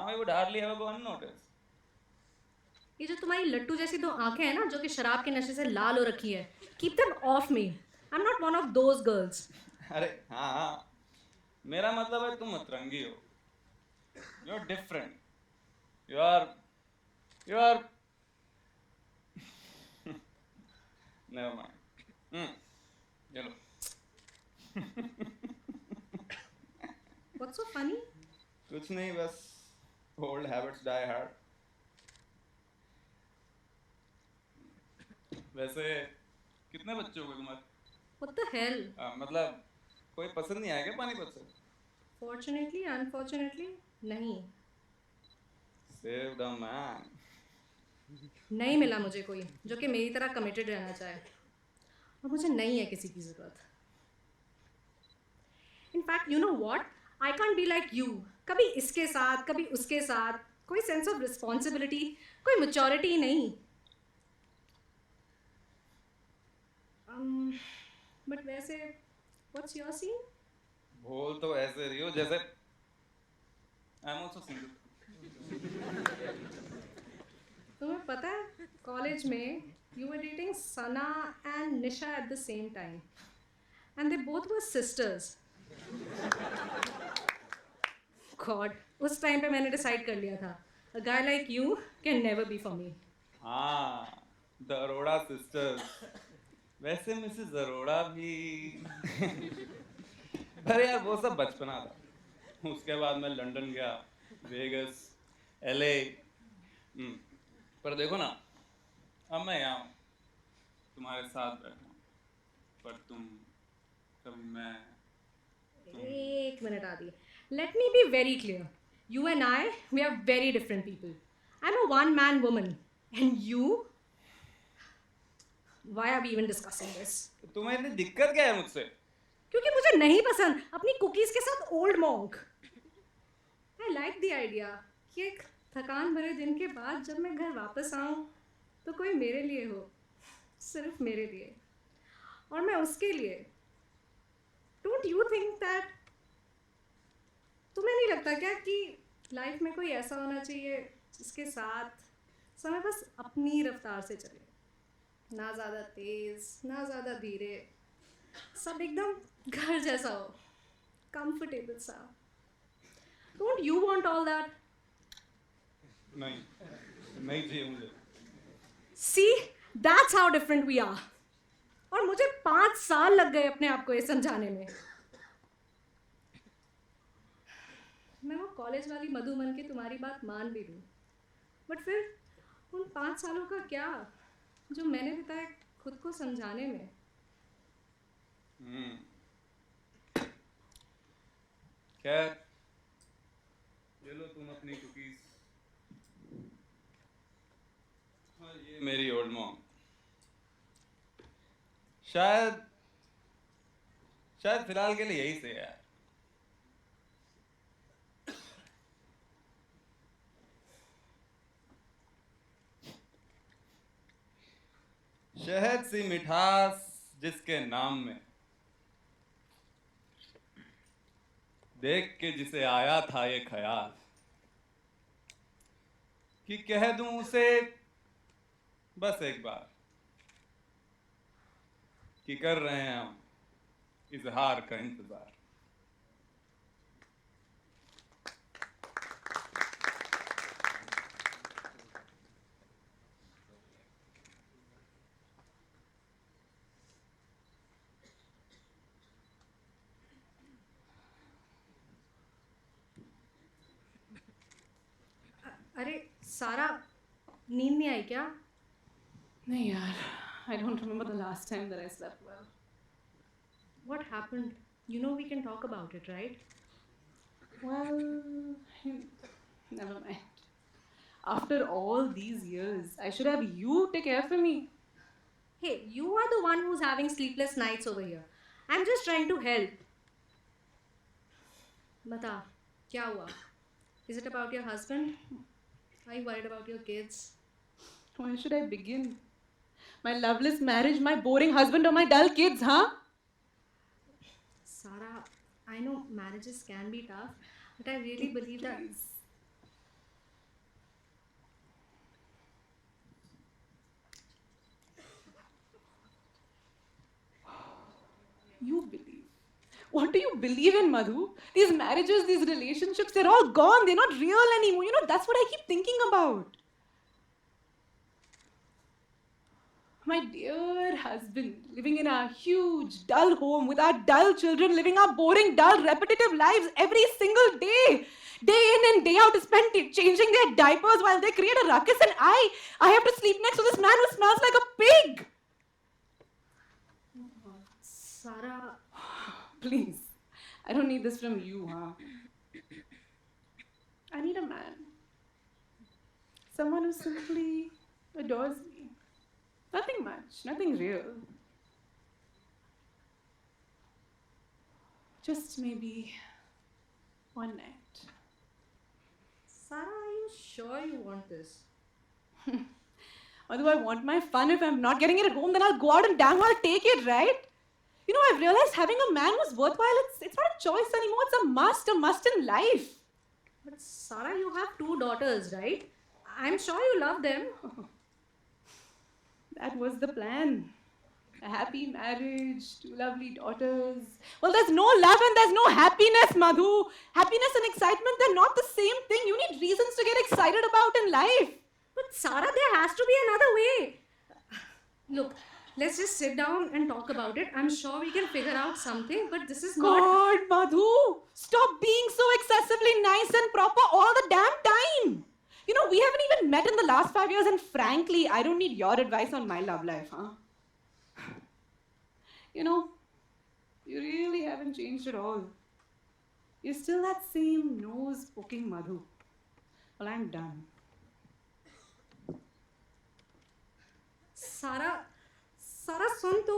I would hardly ever go unnoticed. ये जो तुम्हारी लट्टू जैसी 2 आंखें हैं ना, जो कि शराब के नशे से लाल हो रखी है, keep them off me. I'm not one of those girls. अरे हाँ, मेरा मतलब है तुम अतरंगी हो। You're different. You are Never mind. Yellow. What's so funny? कुछ नहीं, बस old habits die hard. वैसे कितने बच्चे हो गए तुम्हारे? What the hell? मतलब कोई पसंद नहीं आया क्या पानीपत से? Fortunately, unfortunately, नहीं। Save the man. नहीं मिला मुझे कोई जो कि मेरी तरह कमिटेड रहना चाहे, और मुझे नहीं है किसी की ज़रूरत। In fact you know what, I can't be like you, कभी इसके साथ कभी उसके साथ, कोई सेंस ऑफ रिस्पॉन्सिबिलिटी, कोई मैच्योरिटी नहीं। बट वैसे व्हाट्स योर सीन? बोल तो ऐसे रही हो जैसे आई एम आल्सो सिंगल। तुम्हें पता है कॉलेज में you were dating Sana and Nisha at the same time, and they both were sisters. God, उस टाइम पे मैंने डिसाइड कर लिया था, a guy like you can never be for me. हाँ, द अरोड़ा सिस्टर्स। वैसे मिसेस अरोड़ा भी अरे यार वो सब बचपना था। उसके बाद मैं लंदन गया, वेगस, एलए। पर देखो ना, अब मैं यहाँ हूँ, तुम्हारे साथ बैठा हूँ, पर तुम कभी मैं एक मिनट आदि, let me be very clear. You and I, we are very different people. I'm a one-man woman, and you. Why are we even discussing this? तुम्हें इतनी दिक्कत क्या है मुझसे? क्योंकि मुझे नहीं पसंद अपनी कुकीज के साथ old monk. I like the idea कि एक थकान भरे दिन के बाद जब मैं घर वापस आऊँ तो कोई मेरे लिए हो, सिर्फ मेरे लिए, और मैं उसके लिए। Don't you think that? तुम्हें नहीं लगता क्या कि लाइफ में कोई ऐसा होना चाहिए जिसके साथ समय बस अपनी रफ्तार से चले, ना ज़्यादा तेज़ ना ज़्यादा धीरे, सब एकदम घर जैसा हो, कंफर्टेबल सा। Don't you want all that? नहीं, नहीं चाहिए मुझे। See, that's how different we are. और मुझे 5 साल लग गए अपने आप को ये समझाने में। मैं वो कॉलेज वाली मधु मन के तुम्हारी बात मान भी लूँ, बट फिर उन 5 सालों का क्या जो मैंने बिताया खुद को समझाने में। खैर, ये लो तुम अपनी कुकीज, और ये मेरी ओल्ड मॉम। शायद फिलहाल के लिए यही से है। शहद सी मिठास जिसके नाम में, देख के जिसे आया था ये ख्याल कि कह दूं उसे बस एक बार कि कर रहे हैं हम इजहार का इंतजार। अरे सारा, नींद नहीं आई क्या? नहीं यार, I don't remember the last time that I slept well. What happened? You know we can talk about it, right? Well, never mind. After all these years, I should have you take care for me. Hey, you are the one who's having sleepless nights over here. I'm just trying to help. बता, क्या हुआ? Is it about your husband? Are you worried about your kids? Where should I begin? My loveless marriage, my boring husband, or my dull kids, huh? Sarah, I know marriages can be tough, but I really believe that. You believe. What do you believe in, Madhu? These marriages, these relationships, they're all gone. They're not real anymore. You know, that's what I keep thinking about. My dear husband, living in a huge, dull home with our dull children, living our boring, dull, repetitive lives every single day. Day in and day out is spent changing their diapers while they create a ruckus, and I have to sleep next to this man who smells like a pig. Sarah, Please, I don't need this from you, huh? I need a man. Someone who simply adores me. Nothing much, nothing real. Just maybe one night. Sarah, are you sure you want this? Although I want my fun, if I'm not getting it at home, then I'll go out and damn well take it, right? You know, I've realized having a man who's worthwhile, it's not a choice anymore, it's a must in life. But Sarah, you have 2 daughters, right? I'm sure you love them. That was the plan. A happy marriage, 2 lovely daughters. Well, there's no love and there's no happiness, Madhu. Happiness and excitement, they're not the same thing. You need reasons to get excited about in life. But Sarah, there has to be another way. Look, let's just sit down and talk about it. I'm sure we can figure out something, but this is not. God, Madhu, stop being so excessively nice and proper all the damn time. You know, we haven't even met in the last 5 years, and frankly, I don't need your advice on my love life, huh? You know, you really haven't changed at all. You're still that same nose-poking Madhu. Well, I'm done. सारा सुन तो.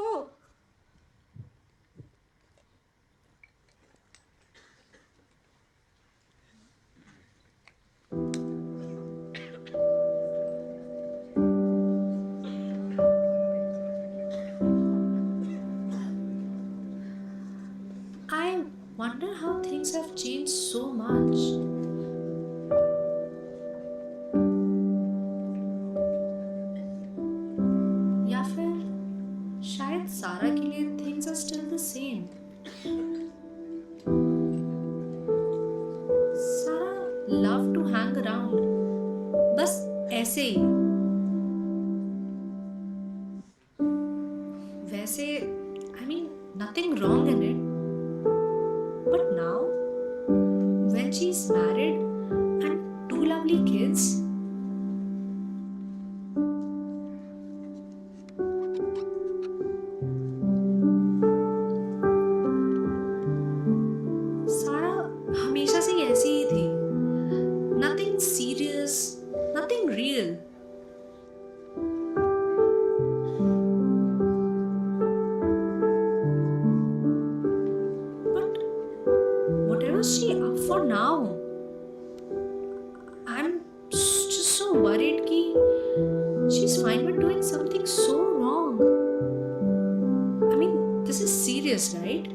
I wonder how things have changed so much. या फिर शायद सारा के लिए things are still the same. सारा love to hang around. बस ऐसे ही. वैसे, I mean, nothing wrong in it. But now, when she's married and 2 lovely kids, सारा हमेशा से ही ऐसी ही थी. Nothing serious, nothing real. But whatever she up for now, I'm just so worried कि she's fine with doing something so wrong. I mean, this is serious, right?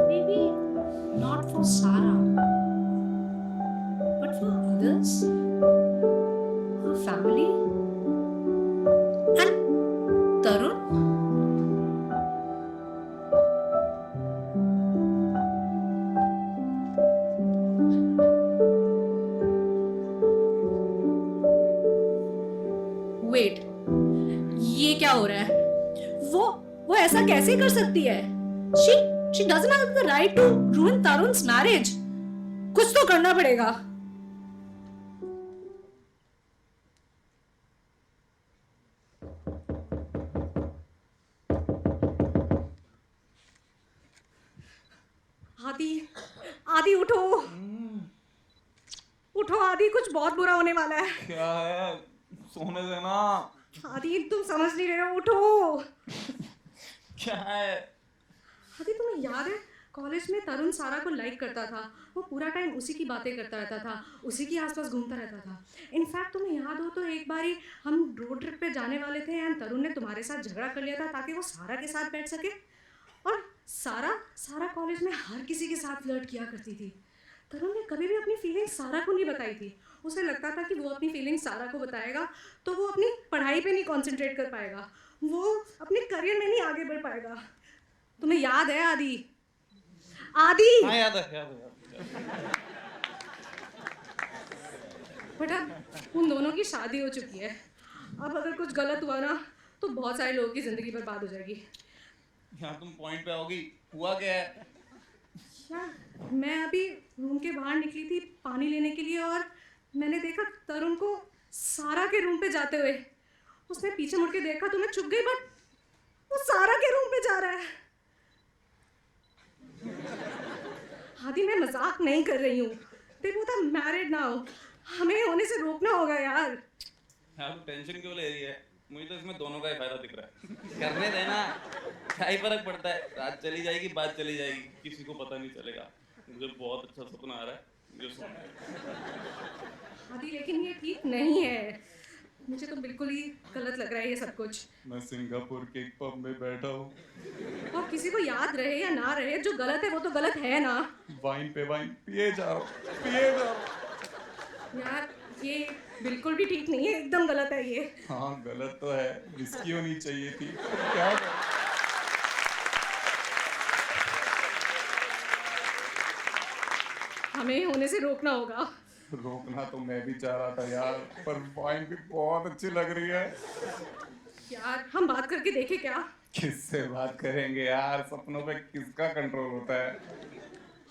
Maybe not for Sarah, but for others, her family, and Tarun. Wait, ये क्या हो रहा है? वो ऐसा कैसे कर सकती है? She doesn't have the right to ruin Tarun's marriage. कुछ तो करना पड़ेगा. आदि उठो. उठो आदि, कुछ बहुत बुरा होने वाला है. क्या है? सोने देना. आदि तुम समझ नहीं रहे हो, उठो. क्या है? आदि तुम्हें याद है कॉलेज में तरुण सारा को लाइक करता था. वो पूरा टाइम उसी की बातें करता रहता था, उसी के आसपास घूमता रहता था. इनफैक्ट तुम्हें याद हो तो एक बारी हम रोड ट्रिप पे जाने वाले थे एंड तरुण ने तुम्हारे साथ झगड़ा कर लिया था ताकि वो सारा के साथ बैठ सके. और सारा कॉलेज में हर किसी के साथ फ्लर्ट किया करती थी. तरुण ने कभी भी अपनी फीलिंग्स सारा को नहीं बताई थी. उसे लगता था कि वो अपनी फीलिंग्स सारा को बताएगा तो वो अपनी पढ़ाई पे नहीं कॉन्सेंट्रेट कर पाएगा, वो अपने करियर में नहीं आगे बढ़ पाएगा. तुम्हें याद है आदि? हाँ, याद है. बट अब उन दोनों की शादी हो चुकी है. अब अगर कुछ गलत हुआ ना तो बहुत सारे लोगों की जिंदगी बर्बाद हो जाएगी. यहाँ तुम पॉइंट पे आओगी. हुआ क्या है? यार मैं अभी रूम के बाहर निकली थी पानी लेने के लिए और मैंने देखा तरुण को सारा के रूम पे जाते हुए. उसने पीछे मुड़ के देखा तो मैं चुप गई, बट वो सारा के रूम पे जा रहा है. आदि मैं मजाक नहीं कर रही हूँ. They both are married now. हमें होने से रोकना होगा यार. यार तू टेंशन क्यों ले रही है? मुझे तो इसमें दोनों का ही फायदा दिख रहा है. करने देना, क्या ही फर्क पड़ता है. रात चली जाएगी, बात चली जाएगी, किसी को पता नहीं चलेगा. मुझे बहुत अच्छा सपना आ रहा है. आदि लेकिन ये ठीक नहीं है. मुझे तो बिल्कुल ही गलत लग रहा है ये सब कुछ. मैं सिंगापुर के एक पब में बैठा हूँ. और किसी को याद रहे या ना रहे, जो गलत है वो तो गलत है ना. वाइन पे वाइन पिए जाओ, पिए जाओ. यार ये बिल्कुल भी ठीक नहीं है, एकदम गलत है ये। हाँ गलत तो है, रिस्की होनी चाहिए थी, क्या करें? हमें होने से रोकना होगा। रोकना तो मैं भी चाह रहा था यार, पर पॉइंट भी बहुत अच्छी लग रही है। यार हम बात करके देखें क्या? किससे बात करेंगे यार, सपनों पे किसका कंट्रोल होता है?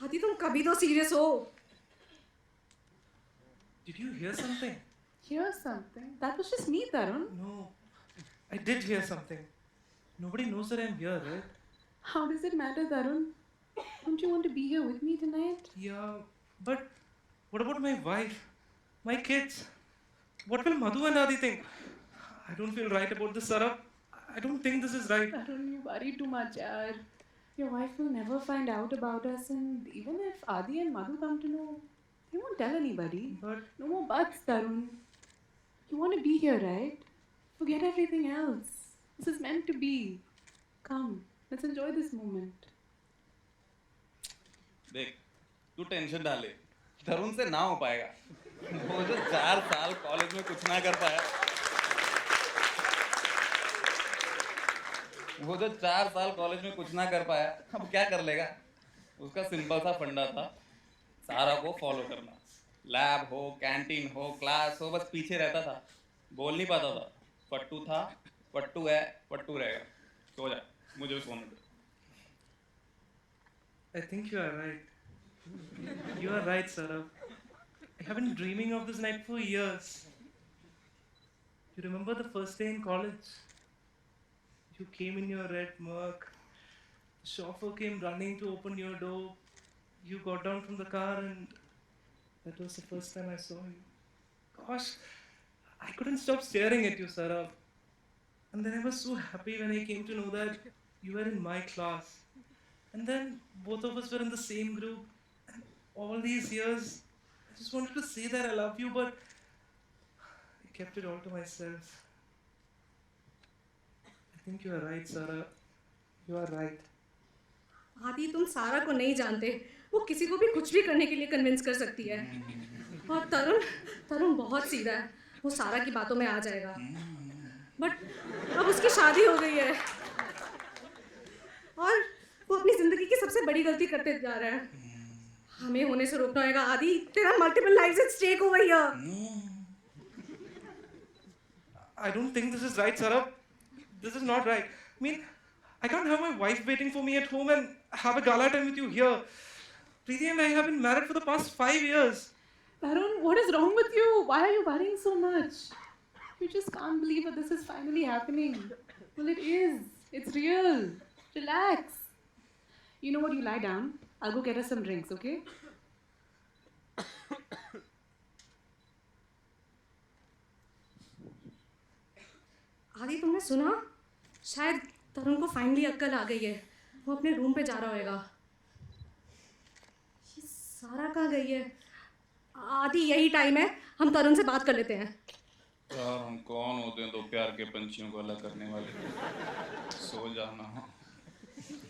आदि तुम कभी तो सीरियस हो। Did you hear something? Here's something. That was just me, Tarun. No, I did hear something. Nobody knows that I'm here, right? How does it matter, Tarun? Don't you want to be here with me tonight? Yeah, but what about my wife, my kids? What will Madhu and Adi think? I don't feel right about this, Sarab. I don't think this is right. Tarun, you worry too much, yaar. Your wife will never find out about us, and even if Adi and Madhu come to know, they won't tell anybody. But No more buts, Tarun. You want to be here, right? Forget everything else. This is meant to be. Come, let's enjoy this moment. देख, तू tension डाले, तरुण से ना हो पाएगा। वो जो 4 साल कॉलेज में कुछ ना कर पाया, वो जो 4 साल कॉलेज में कुछ ना कर पाया, अब क्या कर लेगा? उसका सिंपल सा फंडा था, सारा को फॉलो करना। लैब हो, कैंटीन हो, क्लास हो, बस पीछे रहता था, बोल नहीं पाता था। पट्टू था, पट्टू है, पट्टू रहेगा। सो जा, मुझे भी सोने दे। I think you are right. You are right, Sarab. I have been dreaming of this night for years. You remember the first day in college? You came in your red Merc. The chauffeur came running to open your door. You got down from the car, and that was the first time I saw you. Gosh, I couldn't stop staring at you, Sarab. And then I was so happy when I came to know that you were in my class. And then both of us were in the same group. And all these years, I just wanted to say that I love you, but I kept it all to myself. I think you are right, Sarah. You are right. आदि तुम सारा को नहीं जानते, वो किसी को भी कुछ भी करने के लिए कन्विंस कर सकती है। और तरुण बहुत सीधा है, वो सारा की बातों में आ जाएगा। बट अब उसकी शादी हो गई है और वो अपनी जिंदगी की सबसे बड़ी गलती करते जा रहा है। हमें होने से रोकना होगा। आदि तेरा multiple lives at stake over here. I don't think this is right, Sarah. This is not right. I mean, I can't have my wife waiting for me at home and have a gala time with you here. Preeti and I have been married for the past 5 years. Tarun, what is wrong with you? Why are you worrying so much? You just can't believe that this is finally happening. Well, it is. It's real. Relax. You know what? You lie down. I'll go get us some drinks, okay? आदि तुमने सुना? शायद तरुण को finally अक्ल आ गई है, वो अपने रूम पे जा रहा होगा। ये सारा कहाँ गई है? आदि यही टाइम है, हम तरुण से बात कर लेते हैं। यार हम कौन होते हैं तो प्यार के पंछियों को अलग करने वाले? सो जाना।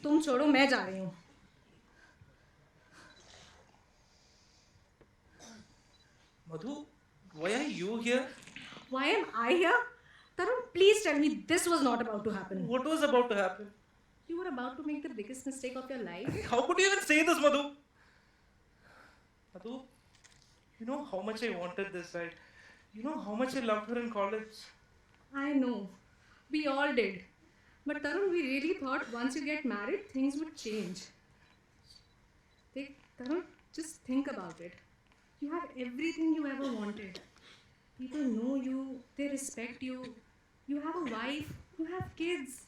तुम छोड़ो, मैं जा रही हूँ। Madhu, why are you here? Why am I here? Tarun, please tell me this was not about to happen. What was about to happen? You were about to make the biggest mistake of your life. How could you even say this, Madhu? Madhu, you know how much I wanted this, right? You know how much I loved her in college. I know. We all did. But Tarun, we really thought once you get married, things would change. Tarun, just think about it. You have everything you ever wanted. People know you, they respect you. You have a wife, you have kids.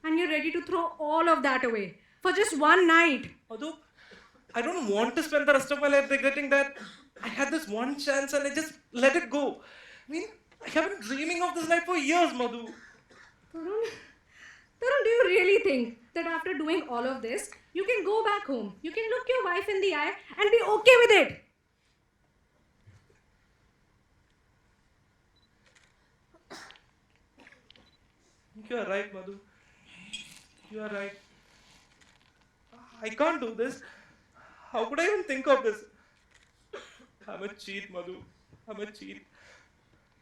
And you're ready to throw all of that away for just one night. Madhu, I don't want to spend the rest of my life regretting that I had this one chance and I just let it go. I mean, I have been dreaming of this night for years, Madhu. Tarun, do you really think that after doing all of this, you can go back home, you can look your wife in the eye and be okay with it? You are right, Madhu. You are right. I can't do this. How could I even think of this? I'm a cheat, Madhu. I'm a cheat.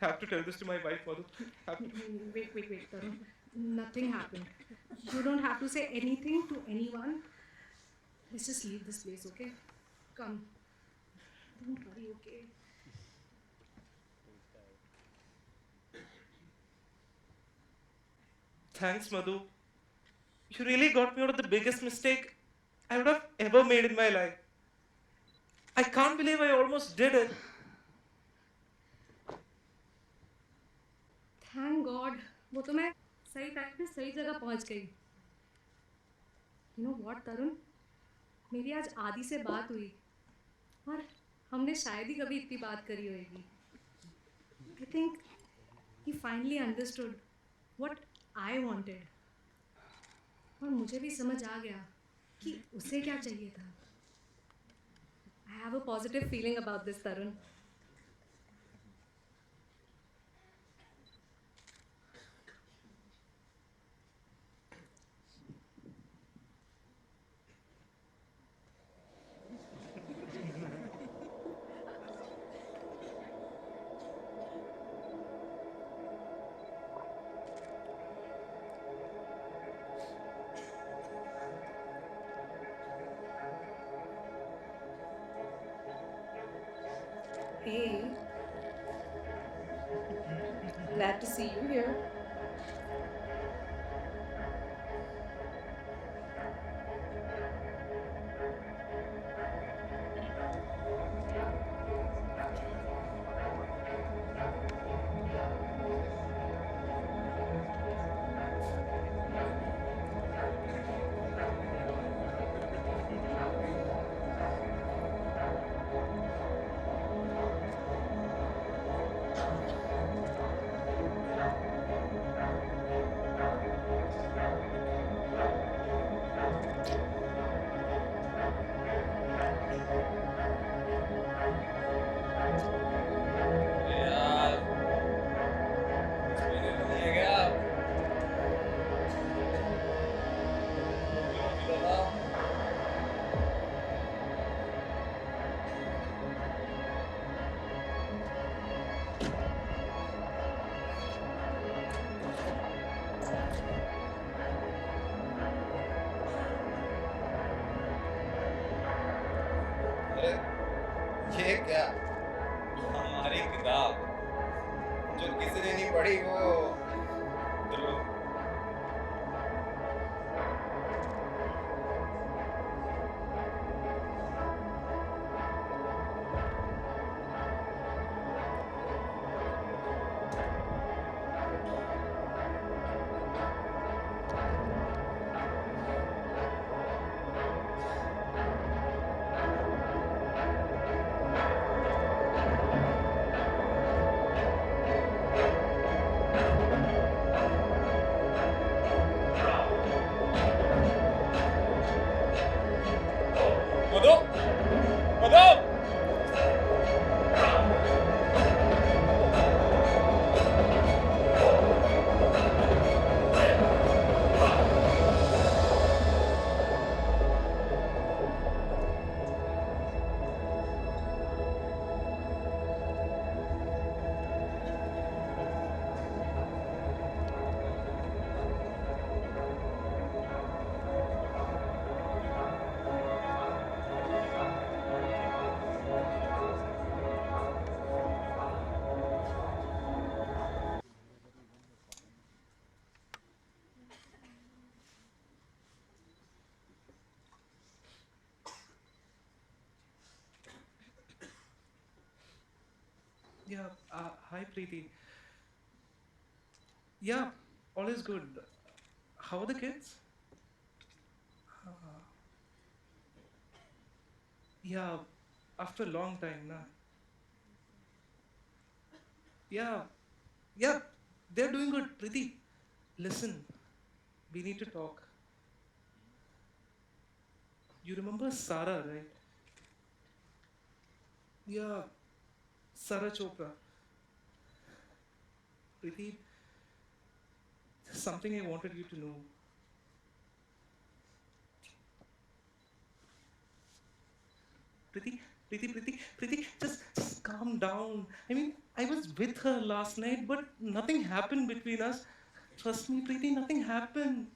Have to tell this to my wife, Madhu. Have to. Wait, Tarun. Nothing happened. You don't have to say anything to anyone. Let's just leave this place, okay? Come. Don't worry, okay? Thanks, Madhu. You really got me out of the biggest mistake I would have ever made in my life. I can't believe I almost did it. Thank God. वो तो मैं सही time पे सही जगह पहुंच गई. You know what, तरुण? मेरी आज आदि से बात हुई और हमने शायद ही कभी इतनी बात करी होगी. I think he finally understood what I wanted. और मुझे भी समझ आ गया कि उसे क्या चाहिए था. I have a positive feeling about this, Tarun. Hey, glad to see you here. यार मैंने नहीं है क्या बताओ अरे ये क्या हमारी किताब जो किसी ने नहीं पढ़ी वो ध्रुव मधु मधु Yeah, hi Preeti. Yeah, all is good. How are the kids? Yeah, after a long time, na. Yeah, they're doing good. Preeti, listen, we need to talk. You remember Sarah, right? Yeah, Sarah Chopra. Preeti, there's something I wanted you to know. Preeti, just calm down. I mean, I was with her last night, but nothing happened between us. Trust me, Preeti, nothing happened.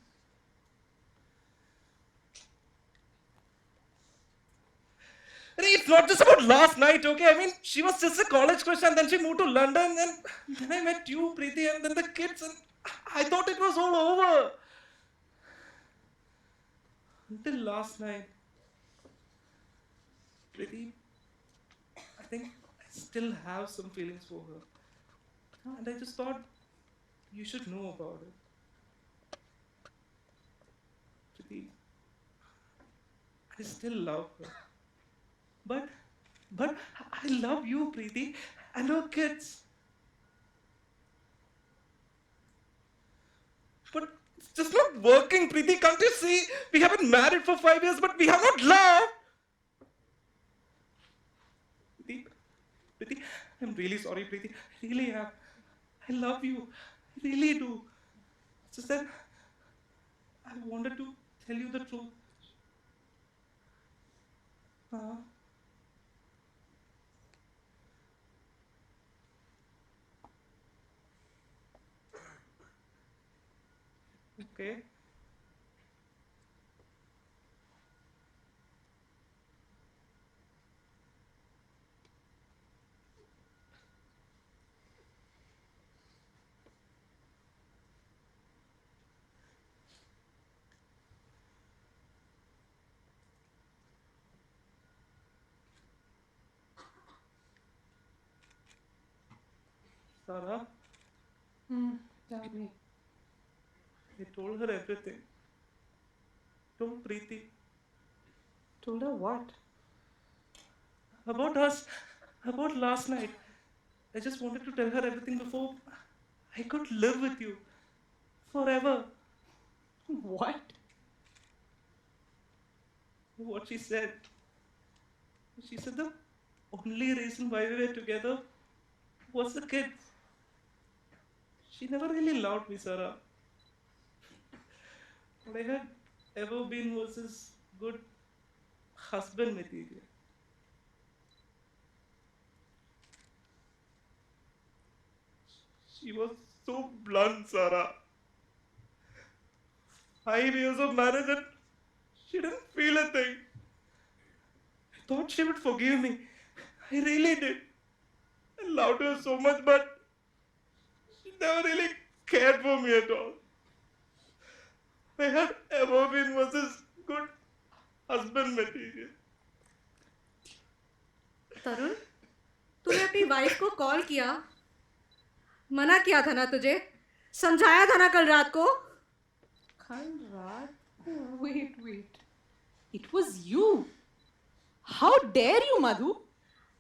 It's not just about last night, okay? I mean, she was just a college crush and then she moved to London and then I met you, Preeti, and then the kids, and I thought it was all over. Until last night. Preeti, I think I still have some feelings for her. And I just thought you should know about it. Preeti, I still love her. But I love you, Preeti, and our kids. But it's just not working, Preeti. Can't you see? We have been married for 5 years, but we have not loved. Preeti, I'm really sorry, Preeti. I really am. I love you. I really do. It's just that I wanted to tell you the truth. Okay. Sarah, Tell me. I told her everything. Told Preeti. Told her what? About us. About last night. I just wanted to tell her everything before I could live with you. Forever. What? What she said. She said the only reason why we were together was the kids. She never really loved me, Sarah. What I had ever been was this good husband material. She was so blunt, Sarah. 5 years of marriage and she didn't feel a thing. I thought she would forgive me. I really did. I loved her so much, but she never really cared for me at all. I had ever been was this good husband material. तरुण, तूने अपनी wife को call किया, मना किया था ना तुझे, समझाया था ना कल रात को? Kal Raat? Wait. It was you. How dare you, Madhu?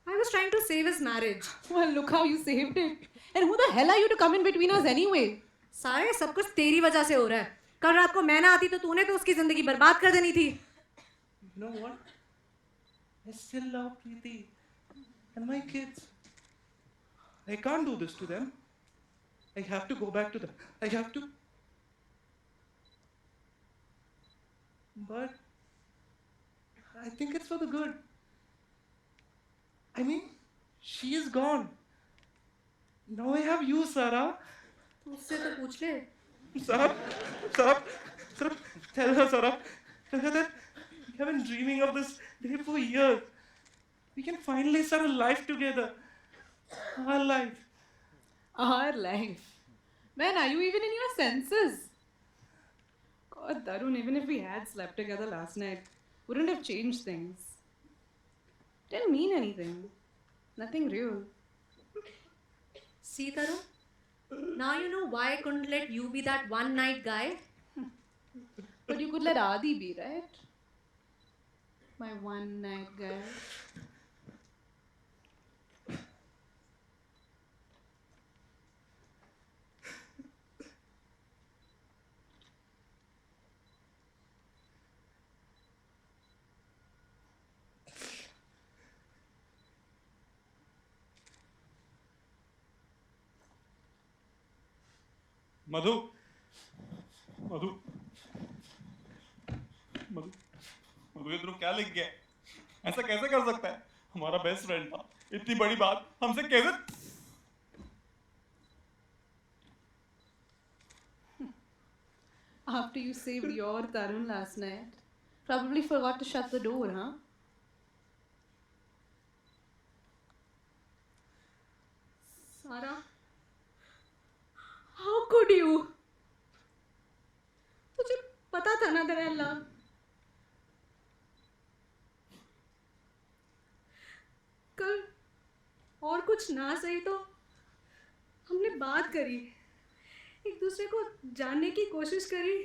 I was trying to save his marriage. Well, look how you saved it. And who the hell are you to come in between us anyway? सारे सब कुछ तेरी वजह से हो रहा है. कल रात को मैं ना आती तो तूने तो उसकी जिंदगी बर्बाद कर देनी थी. You know what? I still love Preeti and my kids. I can't do this to them. I have to go back to them. I have to. But I think it's for the good. I mean, she is gone. Now I have you, Sarah. तू उससे तो पूछ ले. Sarah, tell her, Sarah. Tell her that we have been dreaming of this day for years. We can finally start a life together. Our life. Our life. Man, are you even in your senses? God, Tarun, even if we had slept together last night, wouldn't have changed things. Didn't mean anything. Nothing real. See, Tarun? Now you know why I couldn't let you be that one night guy. But you could let Adi be, right? My one night guy. मधु मधु मधु मधु ये तू क्या लिख गया? ऐसा कैसे कर सकता है? हमारा बेस्ट फ्रेंड था, इतनी बड़ी बात हमसे कैसे? After you saved your Tarun last night, probably forgot to shut the door, huh? सारा, how could you? तुझे पता था ना दरेला, कल और कुछ ना सही तो हमने बात करी, एक दूसरे को जानने की कोशिश करी.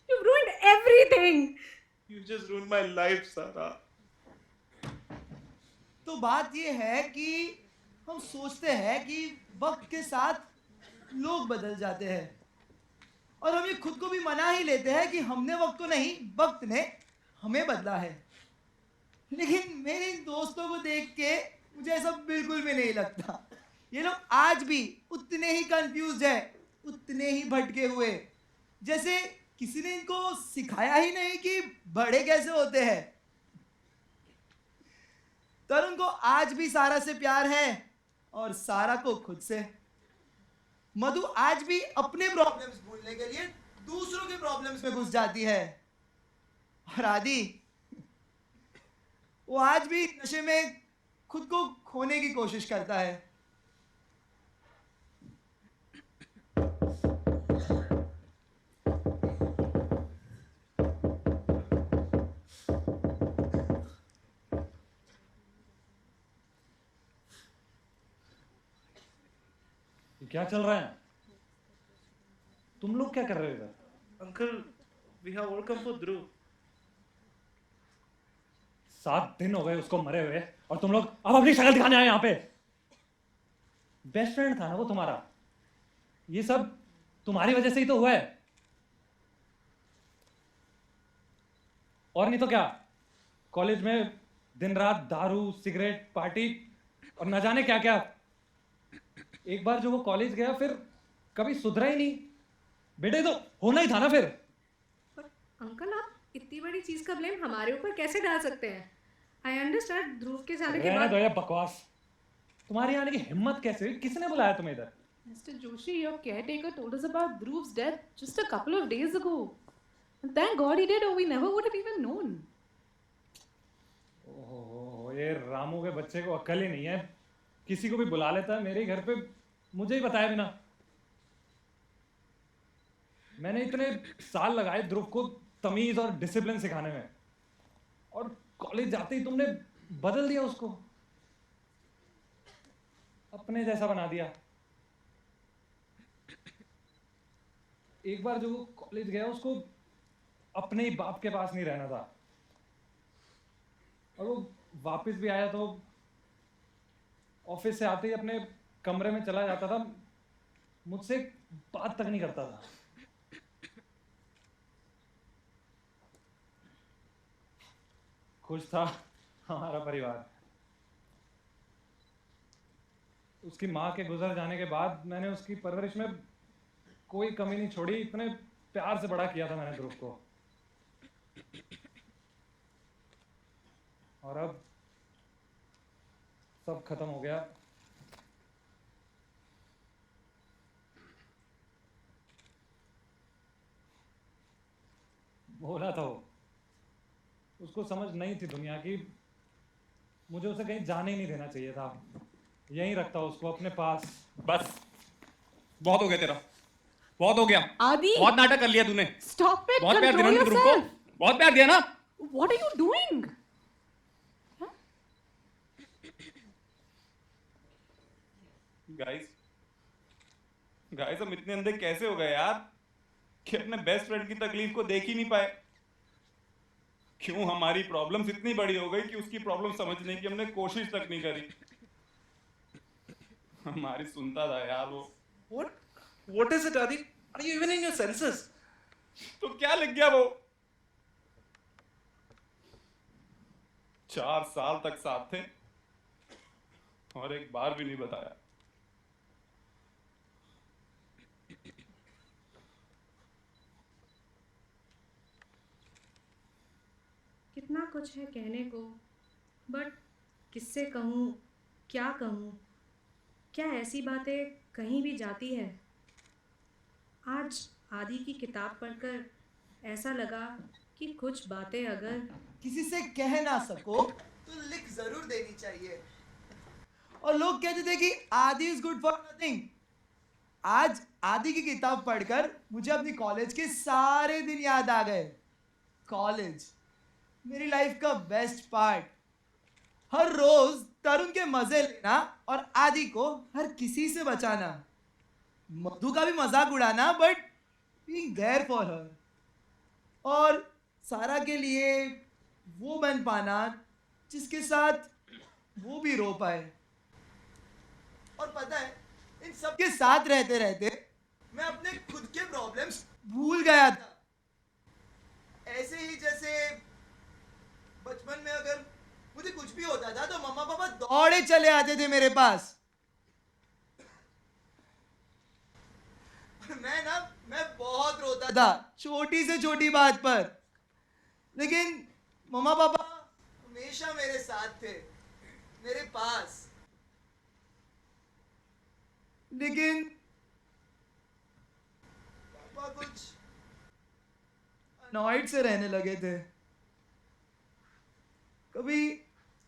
You've ruined everything. You just ruined my life, Sarah. तो बात ये है कि हम सोचते हैं कि वक्त के साथ लोग बदल जाते हैं और हम ये खुद को भी मना ही लेते हैं कि हमने वक्त को नहीं, वक्त ने हमें बदला है. लेकिन मेरे इन दोस्तों को देख के मुझे ऐसा बिल्कुल भी नहीं लगता. ये लोग आज भी उतने ही कंफ्यूज है, उतने ही भटके हुए, जैसे किसी ने इनको सिखाया ही नहीं कि बड़े कैसे होते हैं. तरुण को आज भी सारा से प्यार है और सारा को खुद से. मधु आज भी अपने प्रॉब्लम्स भूलने के लिए दूसरों के प्रॉब्लम्स में घुस जाती है. और आदि, वो आज भी नशे में खुद को खोने की कोशिश करता है. क्या चल रहा है? तुम लोग क्या कर रहे हो इधर? Uncle, we have all come for Dhruv. 7 दिन हो गए उसको मरे हुए और तुम लोग अब अपनी शक्ल दिखाने आए यहाँ पे. बेस्ट फ्रेंड था ना वो तुम्हारा. ये सब तुम्हारी वजह से ही तो हुआ है. और नहीं तो क्या? कॉलेज में दिन रात दारू, सिगरेट, पार्टी और न जाने क्या क्या. एक बार जो वो कॉलेज गया फिर कभी सुधरा ही नहीं. बेटे तो होना ही था ना फिर. पर अंकल, आप इतनी बड़ी चीज का ब्लेम हमारे ऊपर कैसे डाल सकते हैं? आई अंडरस्टैंड ध्रुव के जाने के रहने बाद. दो ये बकवास. तुम्हारी आने की हिम्मत कैसे हुई? किसने बुलाया तुम्हें इधर? Mr. Joshi, your caretaker told us about Dhruv's death just a couple of days ago. And thank God he did, or we never would have even known. ओहो, ये रामू के बच्चे को अक्ल ही नहीं है. किसी को भी बुला लेता है मेरे घर पे, मुझे ही बताया बिना. मैंने इतने साल लगाए ध्रुव को तमीज और डिसिप्लिन सिखाने में, और कॉलेज जाते ही तुमने बदल दिया उसको. अपने जैसा बना दिया. एक बार जो वो कॉलेज गया उसको अपने ही बाप के पास नहीं रहना था, और वो वापस भी आया तो ऑफिस से आते ही अपने कमरे में चला जाता था. मुझसे बात तक नहीं करता था. खुश था हमारा परिवार. उसकी माँ के गुजर जाने के बाद मैंने उसकी परवरिश में कोई कमी नहीं छोड़ी. इतने प्यार से बड़ा किया था मैंने ध्रुव को. और अब सब खत्म हो गया. बोला था वो, उसको समझ नहीं थी दुनिया की. मुझे उसे कहीं जाने ही नहीं देना चाहिए था. यहीं रखता उसको अपने पास. बस बहुत हो गया तेरा, बहुत हो गया. Adi, बहुत नाटक कर लिया तूने. stop it. बहुत प्यार दिया Control ना ध्रुव को. yourself. बहुत प्यार दिया ना. What are you doing? Guys guys हम इतने अंधे कैसे हो गए यार कि अपने बेस्ट फ्रेंड की तकलीफ को देख ही नहीं पाए. क्यों हमारी प्रॉब्लम्स इतनी बड़ी हो गई कि उसकी प्रॉब्लम समझने की हमने कोशिश तक नहीं करी. हमारी सुनता था यार वो. What is it, Adi? Are you even in your senses? तो क्या लग गया वो? 4 साल तक साथ थे और एक बार भी नहीं बताया. कुछ है कहने को, बट किससे कहूँ, क्या कहूँ? क्या ऐसी बातें कहीं भी जाती है? आज आदि की किताब पढ़कर ऐसा लगा कि कुछ बातें अगर किसी से कह ना सको तो लिख जरूर देनी चाहिए। और लोग कहते थे कि आदि इज गुड फॉर नथिंग। आज आदि की किताब पढ़कर मुझे अपनी कॉलेज के सारे दिन याद आ गए। कॉलेज मेरी लाइफ का बेस्ट पार्ट। हर रोज तरुण के मजे लेना और आदि को हर किसी से बचाना। मधु का भी मजाक उड़ाना, but being there for her. और सारा के लिए वो बन पाना जिसके साथ वो भी रो पाए। और पता है, इन सब के साथ रहते रहते मैं अपने खुद के प्रॉब्लम्स भूल गया था। ऐसे ही जैसे बचपन में अगर मुझे कुछ भी होता था तो मम्मा पापा दौड़े चले आते थे मेरे पास। मैं बहुत रोता था छोटी से छोटी बात पर, लेकिन मम्मा पापा हमेशा मेरे साथ थे, मेरे पास। लेकिन पापा कुछ अनॉयड से रहने लगे थे। कभी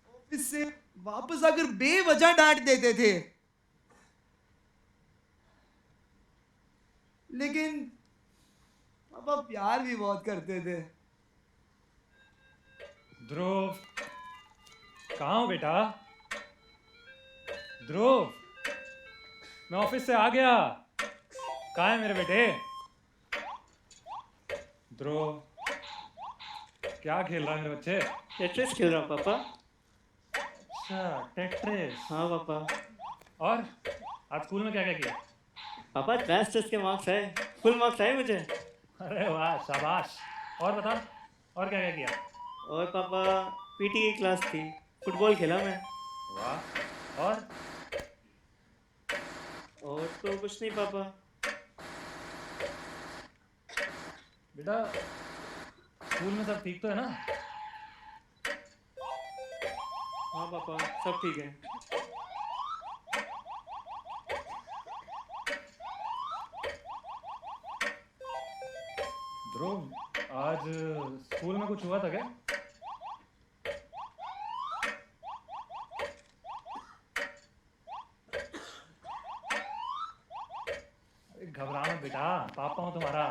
ऑफिस से वापस आकर बेवजह डांट देते थे। लेकिन पापा प्यार भी बहुत करते थे। ध्रुव, कहाँ हो बेटा? ध्रुव, मैं ऑफिस से आ गया। कहाँ है मेरे बेटे? ध्रुव, क्या खेल रहा है मेरे बच्चे? टेट्रिस खेल रहा हूँ पापा। अच्छा, टेट्रिस। हाँ पापा। और आज स्कूल में क्या क्या किया? पापा क्लास टेस्ट के मार्क्स आए, फुल मार्क्स आए मुझे। अरे वाह, शाबाश। और बता, और क्या क्या किया? और पापा पीटी की क्लास थी, फुटबॉल खेला मैं। वाह। और तो कुछ नहीं पापा। बेटा, स्कूल में सब ठीक तो है ना? हाँ पापा, सब ठीक है। ध्रुव, आज स्कूल में कुछ हुआ था क्या? अरे घबरा मत बेटा, पापा हूँ तुम्हारा।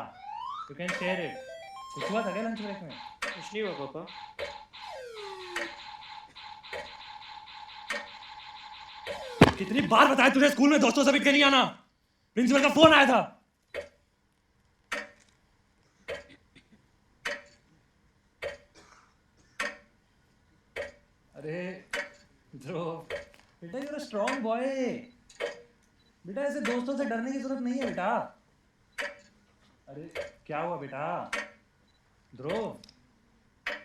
You can share it. कुछ हुआ था क्या लंच ब्रेक में? कुछ नहीं हुआ पापा। कितनी बार बताया तुझे स्कूल में दोस्तों से मिलकर नहीं आना? प्रिंसिपल का फोन आया था। अरे ध्रुव बेटा, you are a strong boy. बेटा, ऐसे दोस्तों से डरने की जरूरत नहीं है बेटा। अरे क्या हुआ बेटा? ध्रुव,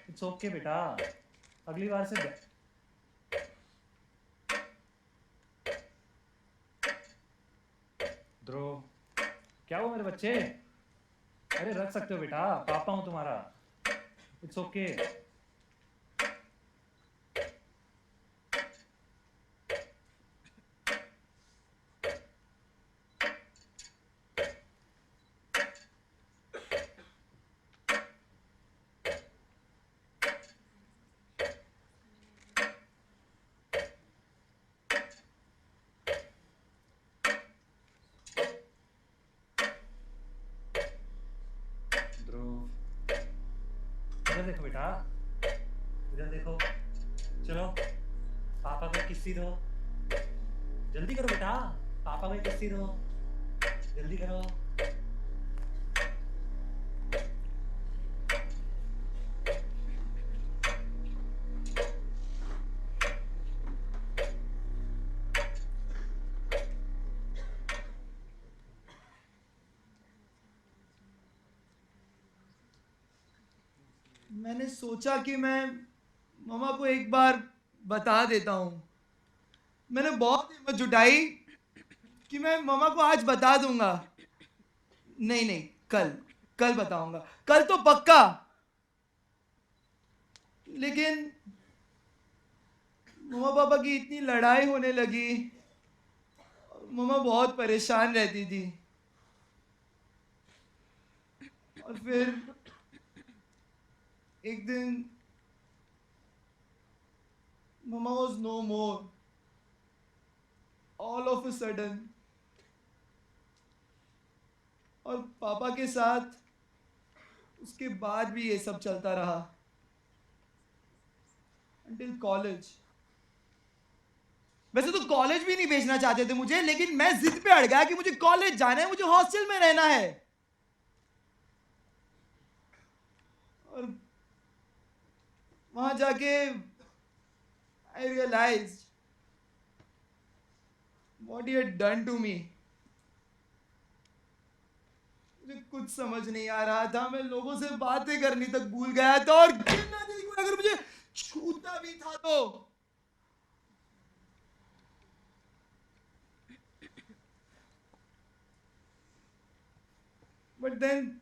इट्स ओके बेटा, अगली बार से ध्रुव, क्या हुआ मेरे बच्चे? अरे रख सकते हो बेटा, पापा हूं तुम्हारा। It's okay. इधर देखो बेटा, इधर देखो। चलो पापा को किस्सी दो। जल्दी करो बेटा, पापा को किस्सी दो। जल्दी करो। मैंने सोचा कि मैं मम्मा को एक बार बता देता हूँ। मैंने बहुत हिम्मत जुटाई कि मैं मम्मा को आज बता दूंगा। नहीं, कल बताऊंगा, कल तो पक्का। लेकिन मम्मा पापा की इतनी लड़ाई होने लगी, मम्मा बहुत परेशान रहती थी। और फिर एक दिन मम्मा was no more. All of a sudden. और पापा के साथ उसके बाद भी ये सब चलता रहा until college. वैसे तो कॉलेज भी नहीं भेजना चाहते थे मुझे, लेकिन मैं जिद पे अड़ गया कि मुझे कॉलेज जाना है, मुझे हॉस्टल में रहना है। और वहां जाके I realized what he had done to me. मुझे कुछ समझ नहीं आ रहा था, मैं लोगों से बातें करनी तक भूल गया था, और गिनना नहीं, अगर मुझे छूता भी था तो। But then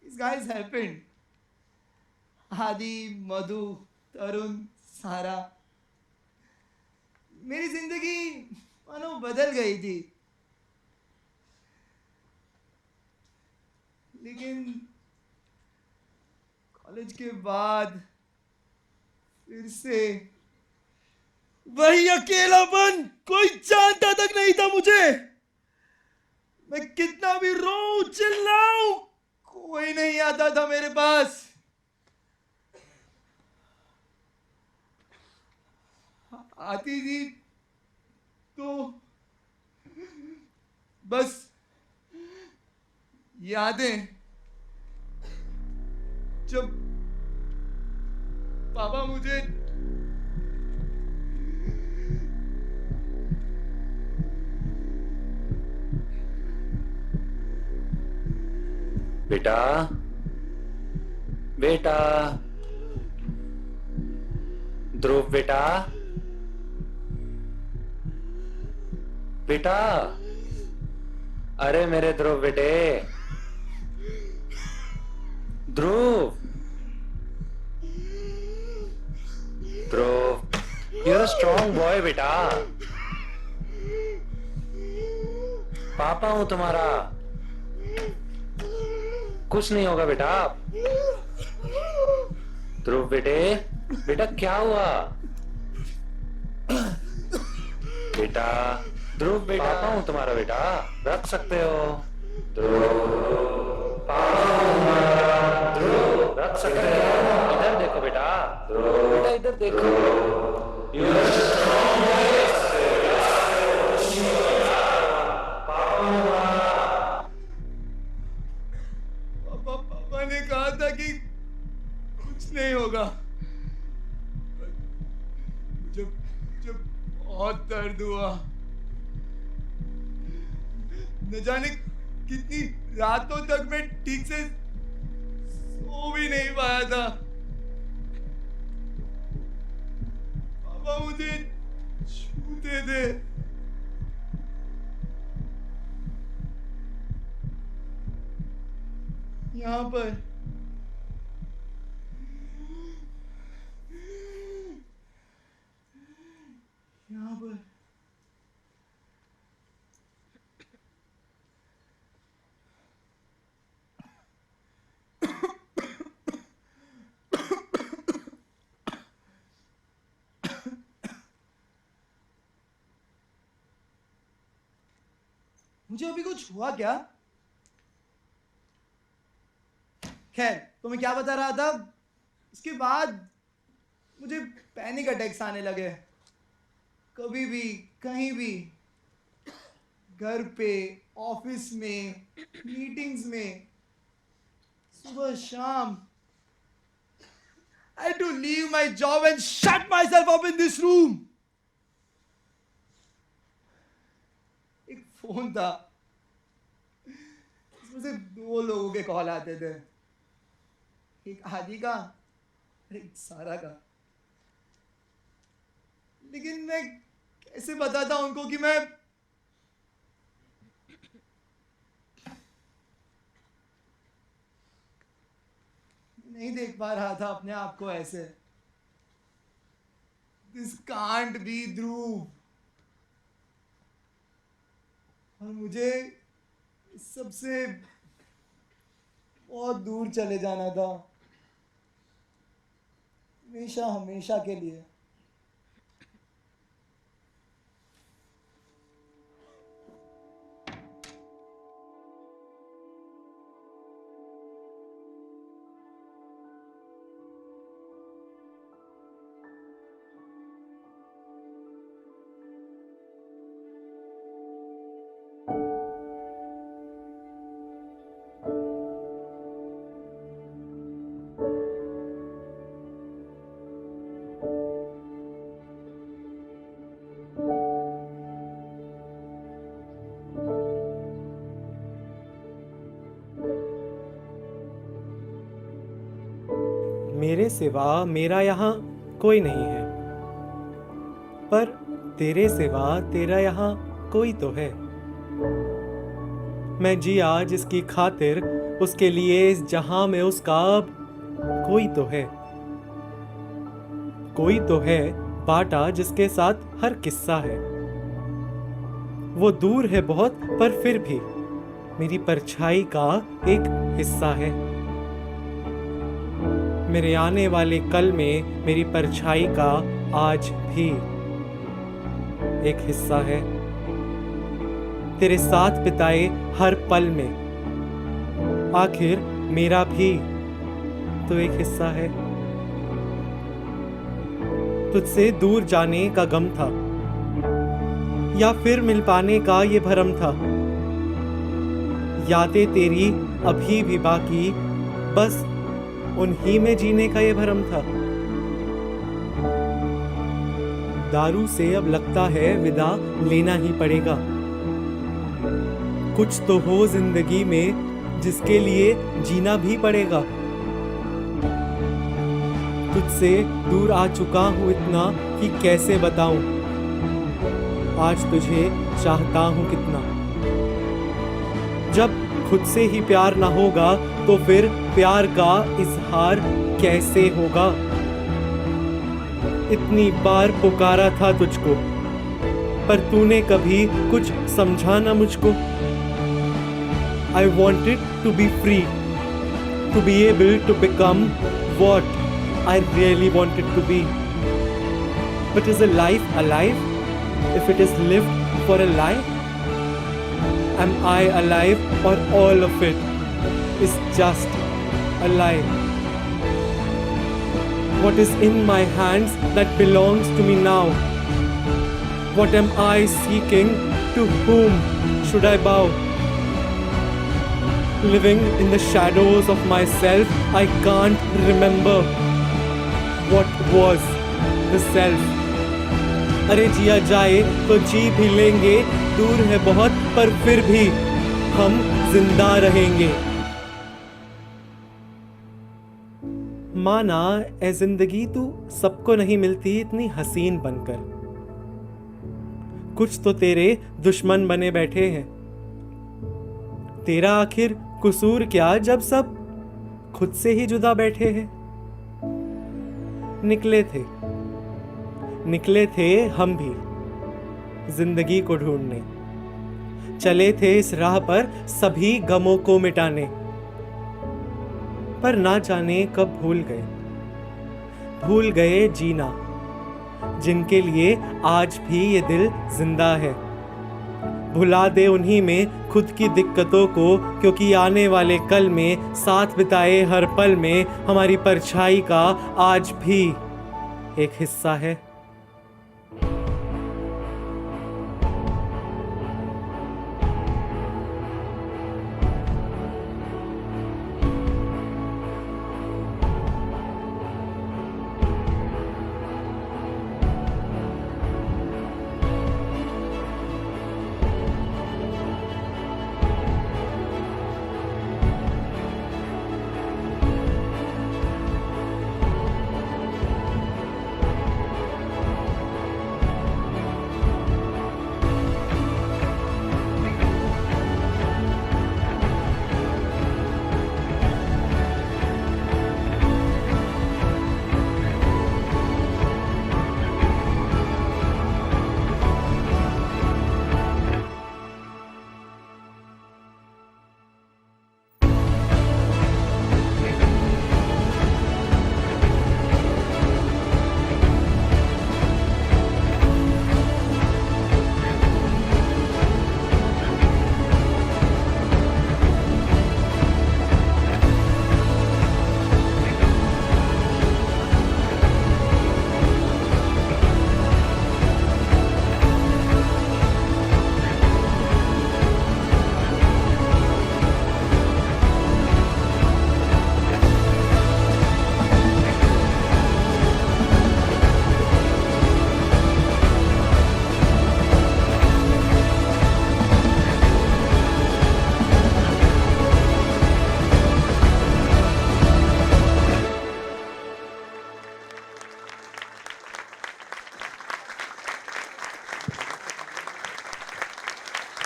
these guys happened. आदि, मधु, तरुण, सारा। मेरी जिंदगी मानो बदल गई थी। लेकिन कॉलेज के बाद फिर से वही अकेलापन, कोई जानता तक नहीं था मुझे। मैं कितना भी रोऊं, चिल्लाऊं, कोई नहीं आता था मेरे पास। आती थी तो बस यादें, जब पापा मुझे बेटा, बेटा, ध्रुव बेटा, बेटा, अरे मेरे ध्रुव बेटे, ध्रुव, ध्रुव, you're a strong boy बेटा, पापा हूं तुम्हारा, कुछ नहीं होगा बेटा। ध्रुव बेटे, बेटा क्या हुआ? बेटा, ध्रुव बेटा, पापा हूं तुम्हारा बेटा, रख सकते हो। ध्रुव, पापा हूं तुम्हारा, ध्रुव, रख सकते हो। इधर देखो बेटा, ध्रुव बेटा, इधर देखो। पापा ने कहा था कि कुछ नहीं होगा। जब बहुत दर्द हुआ, न जाने कितनी रातों तक मैं ठीक से सो भी नहीं पाया था। पापा मुझे छूते थे, यहाँ पर। यहाँ पर मुझे अभी कुछ हुआ क्या? खैर, तो मैं क्या बता रहा था, इसके बाद मुझे पैनिक अटैक्स आने लगे। कभी भी, कहीं भी, घर पे, ऑफिस में, मीटिंग्स में, सुबह शाम। I had to leave my job and shut myself up in this room. एक फोन था, इसमें से 2 लोगों के कॉल आते थे, एक आदि का और एक सारा का। लेकिन मैं कैसे बताता उनको कि मैं नहीं देख पा रहा था अपने आप को ऐसे. This can't be Dhruv. और मुझे इस सबसे बहुत दूर चले जाना था, हमेशा हमेशा के लिए. मेरे सिवा मेरा यहाँ कोई नहीं है, पर तेरे सिवा तेरा यहाँ कोई तो है. मैं जिया जिसकी खातिर, उसके लिए इस जहां में उसका अब कोई तो है. कोई तो है बाटा जिसके साथ हर किस्सा है. वो दूर है बहुत पर फिर भी मेरी परछाई का एक हिस्सा है. मेरे आने वाले कल में मेरी परछाई का आज भी एक हिस्सा है. तेरे साथ बिताए हर पल में आखिर मेरा भी तो एक हिस्सा है. तुझसे दूर जाने का गम था या फिर मिल पाने का ये भरम था. यादें तेरी अभी भी बाकी, बस उन्हीं में जीने का ये भरम था. दारू से अब लगता है विदा लेना ही पड़ेगा. कुछ तो हो जिंदगी में जिसके लिए जीना भी पड़ेगा. तुझसे दूर आ चुका हूं इतना कि कैसे बताऊं आज तुझे चाहता हूं कितना. जब खुद से ही प्यार ना होगा तो फिर प्यार का इजहार कैसे होगा. इतनी बार पुकारा था तुझको पर तूने कभी कुछ समझा ना मुझको. I wanted to be free, to be able to become what I really wanted to be. But is a life alive if it is lived for a lie? Am I alive or all of it is just a lie? What is in my hands that belongs to me now? What am I seeking? To whom should I bow? Living in the shadows of myself, I can't remember what was the self. अरे जिया जाए तो जी भी लेंगे, दूर है बहुत पर फिर भी हम जिंदा रहेंगे. माना ए जिंदगी तू सबको नहीं मिलती इतनी हसीन बनकर. कुछ तो तेरे दुश्मन बने बैठे हैं. तेरा आखिर कसूर क्या जब सब खुद से ही जुदा बैठे हैं. निकले थे हम भी जिंदगी को ढूंढने. चले थे इस राह पर सभी गमों को मिटाने. पर ना जाने कब भूल गए जीना, जिनके लिए आज भी ये दिल जिंदा है. भुला दे उन्हीं में खुद की दिक्कतों को, क्योंकि आने वाले कल में साथ बिताए हर पल में हमारी परछाई का आज भी एक हिस्सा है.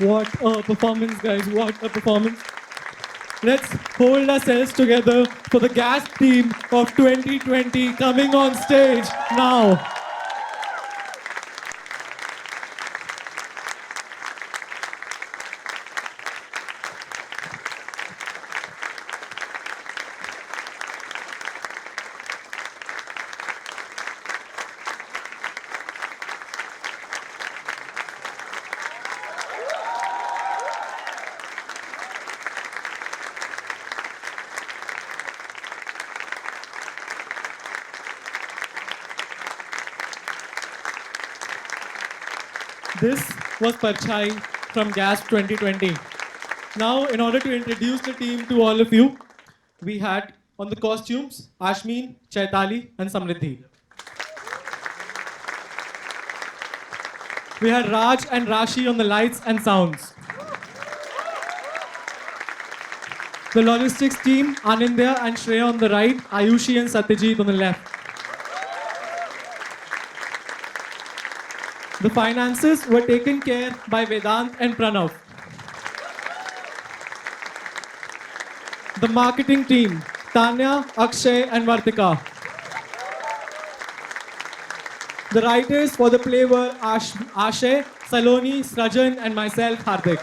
What a performance, guys. What a performance. Let's hold ourselves together for the Gasp team of 2020 coming on stage now. This was Parchai from Gasp 2020. Now, in order to introduce the team to all of you, we had on the costumes Ashmeen, Chaitali, and Samriddhi. We had Raj and Rashi on the lights and sounds. The logistics team, Anindya and Shreya on the right, Ayushi and Satyajit on the left. The finances were taken care by Vedant and Pranav. The marketing team, Tanya, Akshay and Vartika. The writers for the play were Ashay, Saloni, Srajan and myself, Hardik.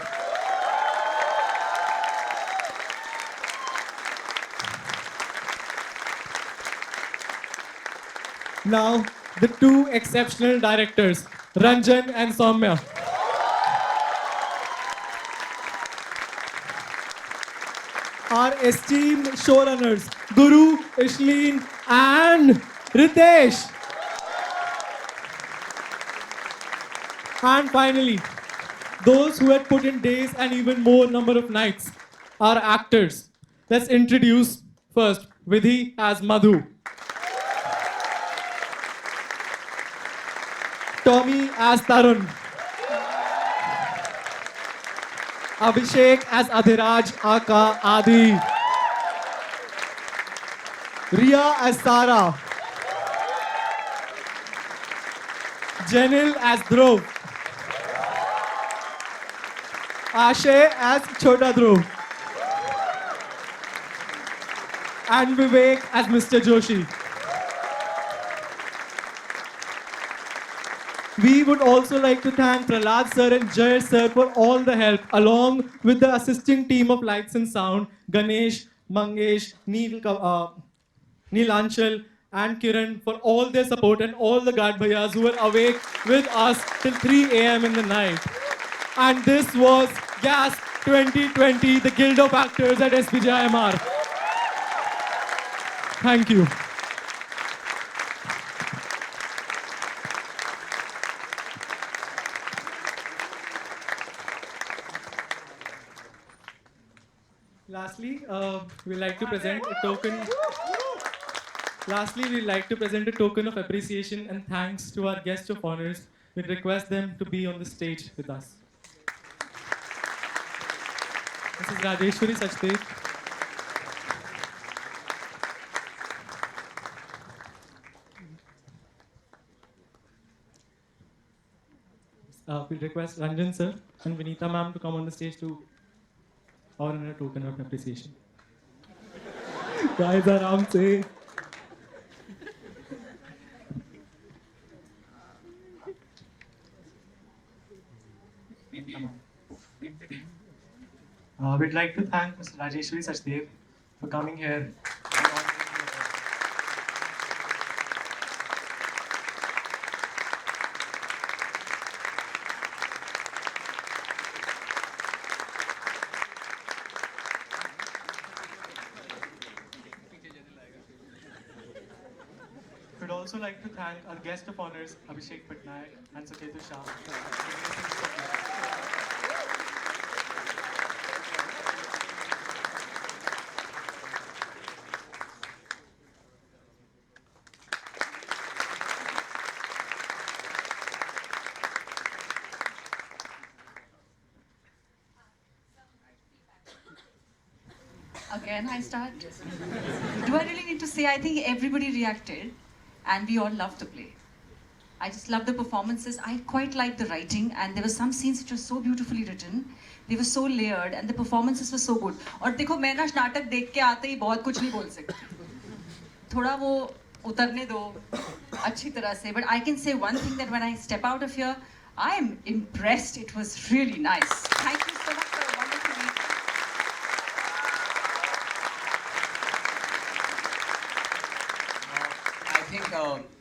Now, the two exceptional directors, Ranjan and Soumya. Our esteemed showrunners, Guru, Ishleen, and Ritesh. And finally, those who had put in days and even more number of nights, our actors. Let's introduce first Vidhi as Madhu. Tommy as Tarun. Abhishek as Adhiraj Aka Adi. Riya as Sara. Janil as Dhruv. Ashay as Chota Dhruv. And Vivek as Mr. Joshi. We would also like to thank Prahlad sir and Jay sir for all the help, along with the assisting team of lights and sound, Ganesh, Mangesh, Neelanchal, and Kiran for all their support, and all the guard bhaiyas who were awake with us till 3 a.m. in the night. And this was Gasp 2020, the Guild of Actors at SPJIMR. Thank you. Lastly, we'd like to present a token. Lastly, we'd like to present a token of appreciation and thanks to our guests of honors. We request them to be on the stage with us. This is Rajeshwari Sachdev. We request Ranjan sir and Vinita ma'am to come on the stage to honor a token of appreciation. Guys, aram se. We'd like to thank Mr. Rajeshwari Sachdev for coming here. We'd also like to thank our guest of honors, Abhishek Patnaik and Saketu Shah. Again, I start. Do I really need to say? I think everybody reacted, and we all loved the play. I just love the performances. I quite like the writing, and there were some scenes which were so beautifully written. They were so layered, and the performances were so good. और देखो मैं ना नाटक देख के आते ही बहुत कुछ नहीं बोल सकती. थोड़ा वो उतरने दो अच्छी तरह से. But I can say one thing, that when I step out of here, I am impressed. It was really nice. Thank you so much for a wonderful evening. I think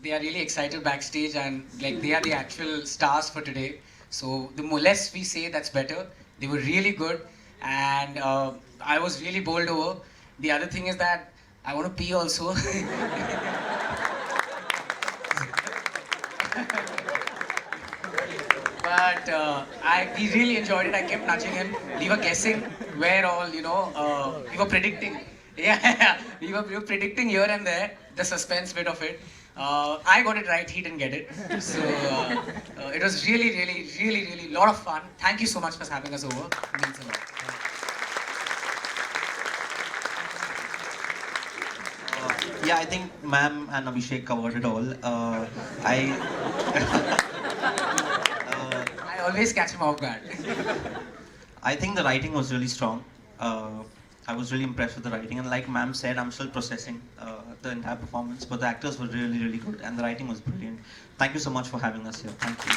they are really excited backstage, and like they are the actual stars for today. So the more less we say, that's better. They were really good, and I was really bowled over. The other thing is that I want to pee also. But we really enjoyed it. I kept nudging him. We were guessing where all, we were predicting. Yeah, we were predicting here and there, the suspense bit of it. I got it right, he didn't get it. So it was really, really, really, really a lot of fun. Thank you so much for having us over. It means a lot. Yeah, I think ma'am and Abhishek covered it all. I always catch him off guard. I think the writing was really strong. I was really impressed with the writing, and like ma'am said, I'm still processing the entire performance, but the actors were really, really good, and the writing was brilliant. Thank you so much for having us here. Thank you.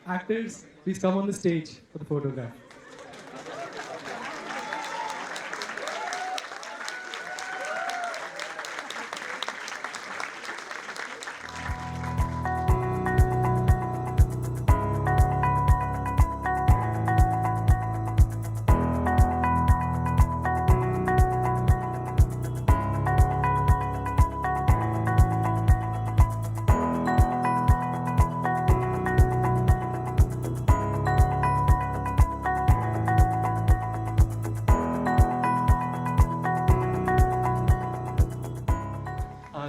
Actors, please come on the stage for the photograph.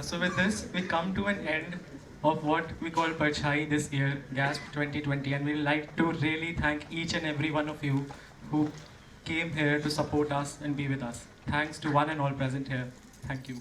So with this, we come to an end of what we call Parchai this year, GASP 2020, and we'd like to really thank each and every one of you who came here to support us and be with us. Thanks to one and all present here. Thank you.